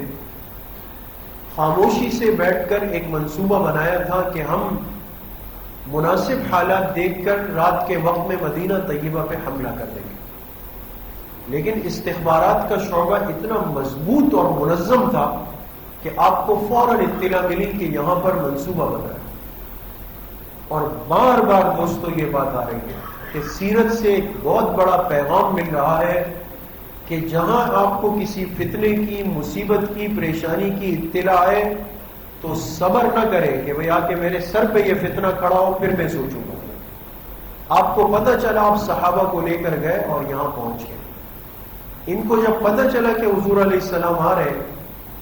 خاموشی سے بیٹھ کر ایک منصوبہ بنایا تھا کہ ہم مناسب حالات دیکھ کر رات کے وقت میں مدینہ طیبہ پہ حملہ کر دیں گے، لیکن استخبارات کا شعبہ اتنا مضبوط اور منظم تھا کہ آپ کو فوراً اطلاع ملی کہ یہاں پر منصوبہ بنا ہے۔ اور بار بار دوستو یہ بات آ رہی ہے کہ سیرت سے ایک بہت بڑا پیغام مل رہا ہے کہ جہاں آپ کو کسی فتنے کی، مصیبت کی، پریشانی کی اطلاع آئے تو صبر نہ کریں کہ بھئی آ کے میرے سر پہ یہ فتنہ کھڑا ہو پھر میں سوچوں گا۔ آپ کو پتہ چلا، آپ صحابہ کو لے کر گئے اور یہاں پہنچ گئے۔ ان کو جب پتہ چلا کہ حضور علیہ السلام آ رہے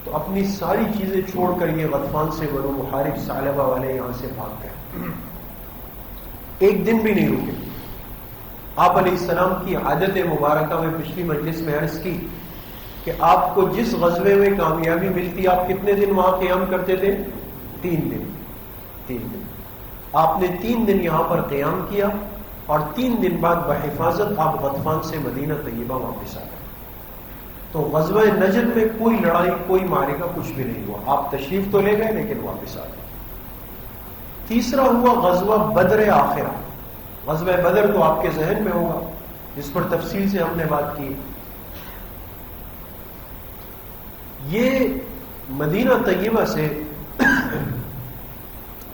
تو اپنی ساری چیزیں چھوڑ کر یہ غطفان سے بنو محارب ثعلبہ والے یہاں سے بھاگ گئے، ایک دن بھی نہیں رکے۔ آپ علیہ السلام کی عادت مبارکہ میں پچھلی مجلس میں عرض کی کہ آپ کو جس غزوے میں کامیابی ملتی آپ کتنے دن وہاں قیام کرتے تھے؟ 3 دن۔ 3 دن آپ نے 3 دن یہاں پر قیام کیا، اور 3 دن بعد بحفاظت آپ غطفان سے مدینہ طیبہ واپس آ گئے۔ تو غزوہ نجد میں کوئی لڑائی، کوئی معرکہ، کچھ بھی نہیں ہوا۔ آپ تشریف تو لے گئے لیکن واپس آ گئے۔ تیسرا ہوا غزوہ بدر آخرہ۔ غزوہ بدر تو آپ کے ذہن میں ہوگا، جس پر تفصیل سے ہم نے بات کی۔ یہ مدینہ طیبہ سے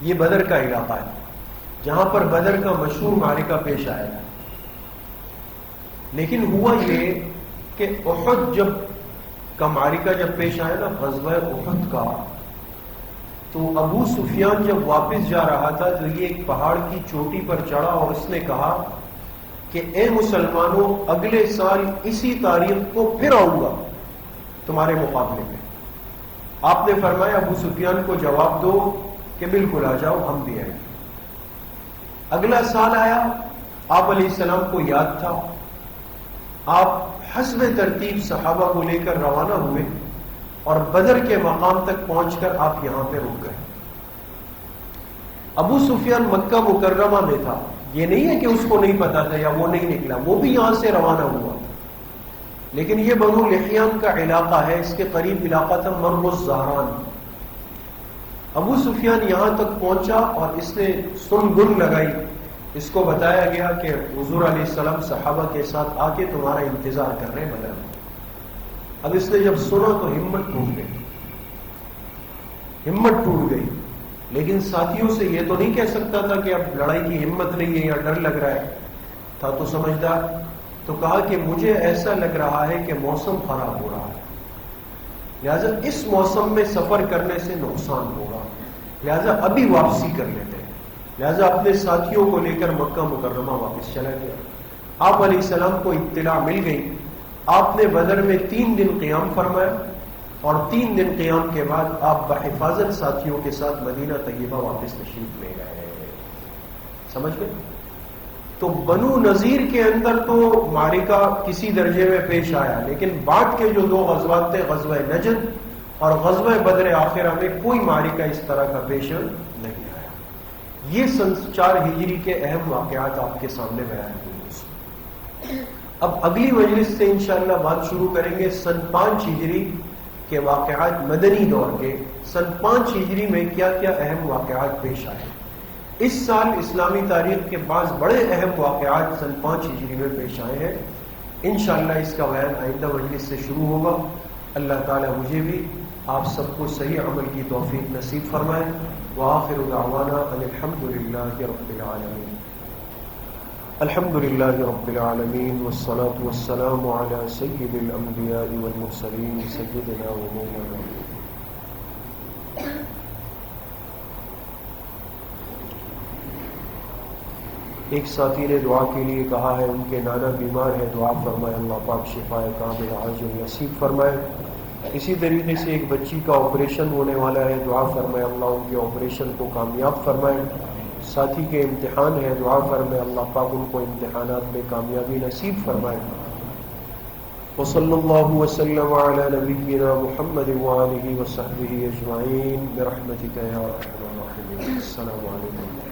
یہ بدر کا علاقہ ہے جہاں پر بدر کا مشہور معرکہ پیش آیا ہے۔ لیکن ہوا یہ کہ احد جب کا معرکہ جب پیش آیا نا، غزوہ احد کا، تو ابو سفیان جب واپس جا رہا تھا تو یہ ایک پہاڑ کی چوٹی پر چڑھا اور اس نے کہا کہ اے مسلمانوں، اگلے سال اسی تاریخ کو پھر آؤں گا تمہارے مقابلے میں۔ آپ نے فرمایا ابو سفیان کو جواب دو کہ بالکل آ جاؤ، ہم بھی آئیں گے۔ اگلا سال آیا، آپ علیہ السلام کو یاد تھا، آپ حسب ترتیب صحابہ کو لے کر روانہ ہوئے اور بدر کے مقام تک پہنچ کر آپ یہاں پہ رک گئے۔ ابو سفیان مکہ مکرمہ میں تھا، یہ نہیں ہے کہ اس کو نہیں پتا تھا یا وہ نہیں نکلا، وہ بھی یہاں سے روانہ ہوا تھا، لیکن یہ بنو لحیان کا علاقہ ہے، اس کے قریب علاقہ تھا مر الزہران۔ ابو سفیان یہاں تک پہنچا اور اس نے سن گن لگائی، اس کو بتایا گیا کہ حضور علیہ السلام صحابہ کے ساتھ آ کے تمہارا انتظار کر رہے ہیں بدر میں۔ اب اس نے جب سنا تو ہمت ٹوٹ گئی، لیکن ساتھیوں سے یہ تو نہیں کہہ سکتا تھا کہ اب لڑائی کی ہمت نہیں ہے یا ڈر لگ رہا ہے، تھا تو سمجھدار، تو کہا کہ مجھے ایسا لگ رہا ہے کہ موسم خراب ہو رہا ہے، لہذا اس موسم میں سفر کرنے سے نقصان ہوگا، لہذا ابھی واپسی کر لیتے ہیں۔ لہذا اپنے ساتھیوں کو لے کر مکہ مکرمہ واپس چلا گیا۔ آپ علیہ السلام کو اطلاع مل گئی، آپ نے بدر میں 3 دن قیام فرمایا، اور 3 دن قیام کے بعد آپ بحفاظت ساتھیوں کے ساتھ مدینہ طیبہ واپس تشریف لے گئے۔ سمجھ گئے؟ تو بنو نذیر کے اندر تو معرکہ کسی درجے میں پیش آیا، لیکن بعد کے جو 2 غزوات تھے، غزوہ نجد اور غزوہ بدر آخرہ میں کوئی معرکہ اس طرح کا پیش نہیں آیا۔ یہ سن 4 ہجری کے اہم واقعات آپ کے سامنے بیان ہوئے۔ اب اگلی مجلس سے انشاءاللہ بات شروع کریں گے سن 5 ہجری کے واقعات، مدنی دور کے سن 5 ہجری میں کیا کیا اہم واقعات پیش آئے۔ اس سال اسلامی تاریخ کے بعض بڑے اہم واقعات سن 5 ہجری میں پیش آئے ہیں۔ انشاءاللہ اس کا بیان آئندہ مجلس سے شروع ہوگا۔ اللہ تعالی مجھے بھی آپ سب کو صحیح عمل کی توفیق نصیب فرمائے۔ وآخر دعوانا ان الحمدللہ رب العالمین۔ الحمدللہ رب العالمین والصلاة والسلام علی سید الانبیاء والمرسلین سیدنا و مولانا۔ ایک ساتھی نے دعا کے لیے کہا ہے، ان کے نانا بیمار ہے، دعا فرمائے اللہ پاک شفائے کامل عاجل نصیب فرمائے۔ اسی طریقے سے ایک بچی کا آپریشن ہونے والا ہے، دعا فرمائے اللہ ان کے آپریشن کو کامیاب فرمائے۔ ساتھی کے امتحان ہے، دعا فرمائے اللہ پاک ان کو امتحانات میں کامیابی نصیب فرمائے۔ وصلی اللہ وسلم علی نبینا محمد وآلہ وصحبہ اجمعین برحمتک یا ارحم الراحمین۔ السلام علیکم۔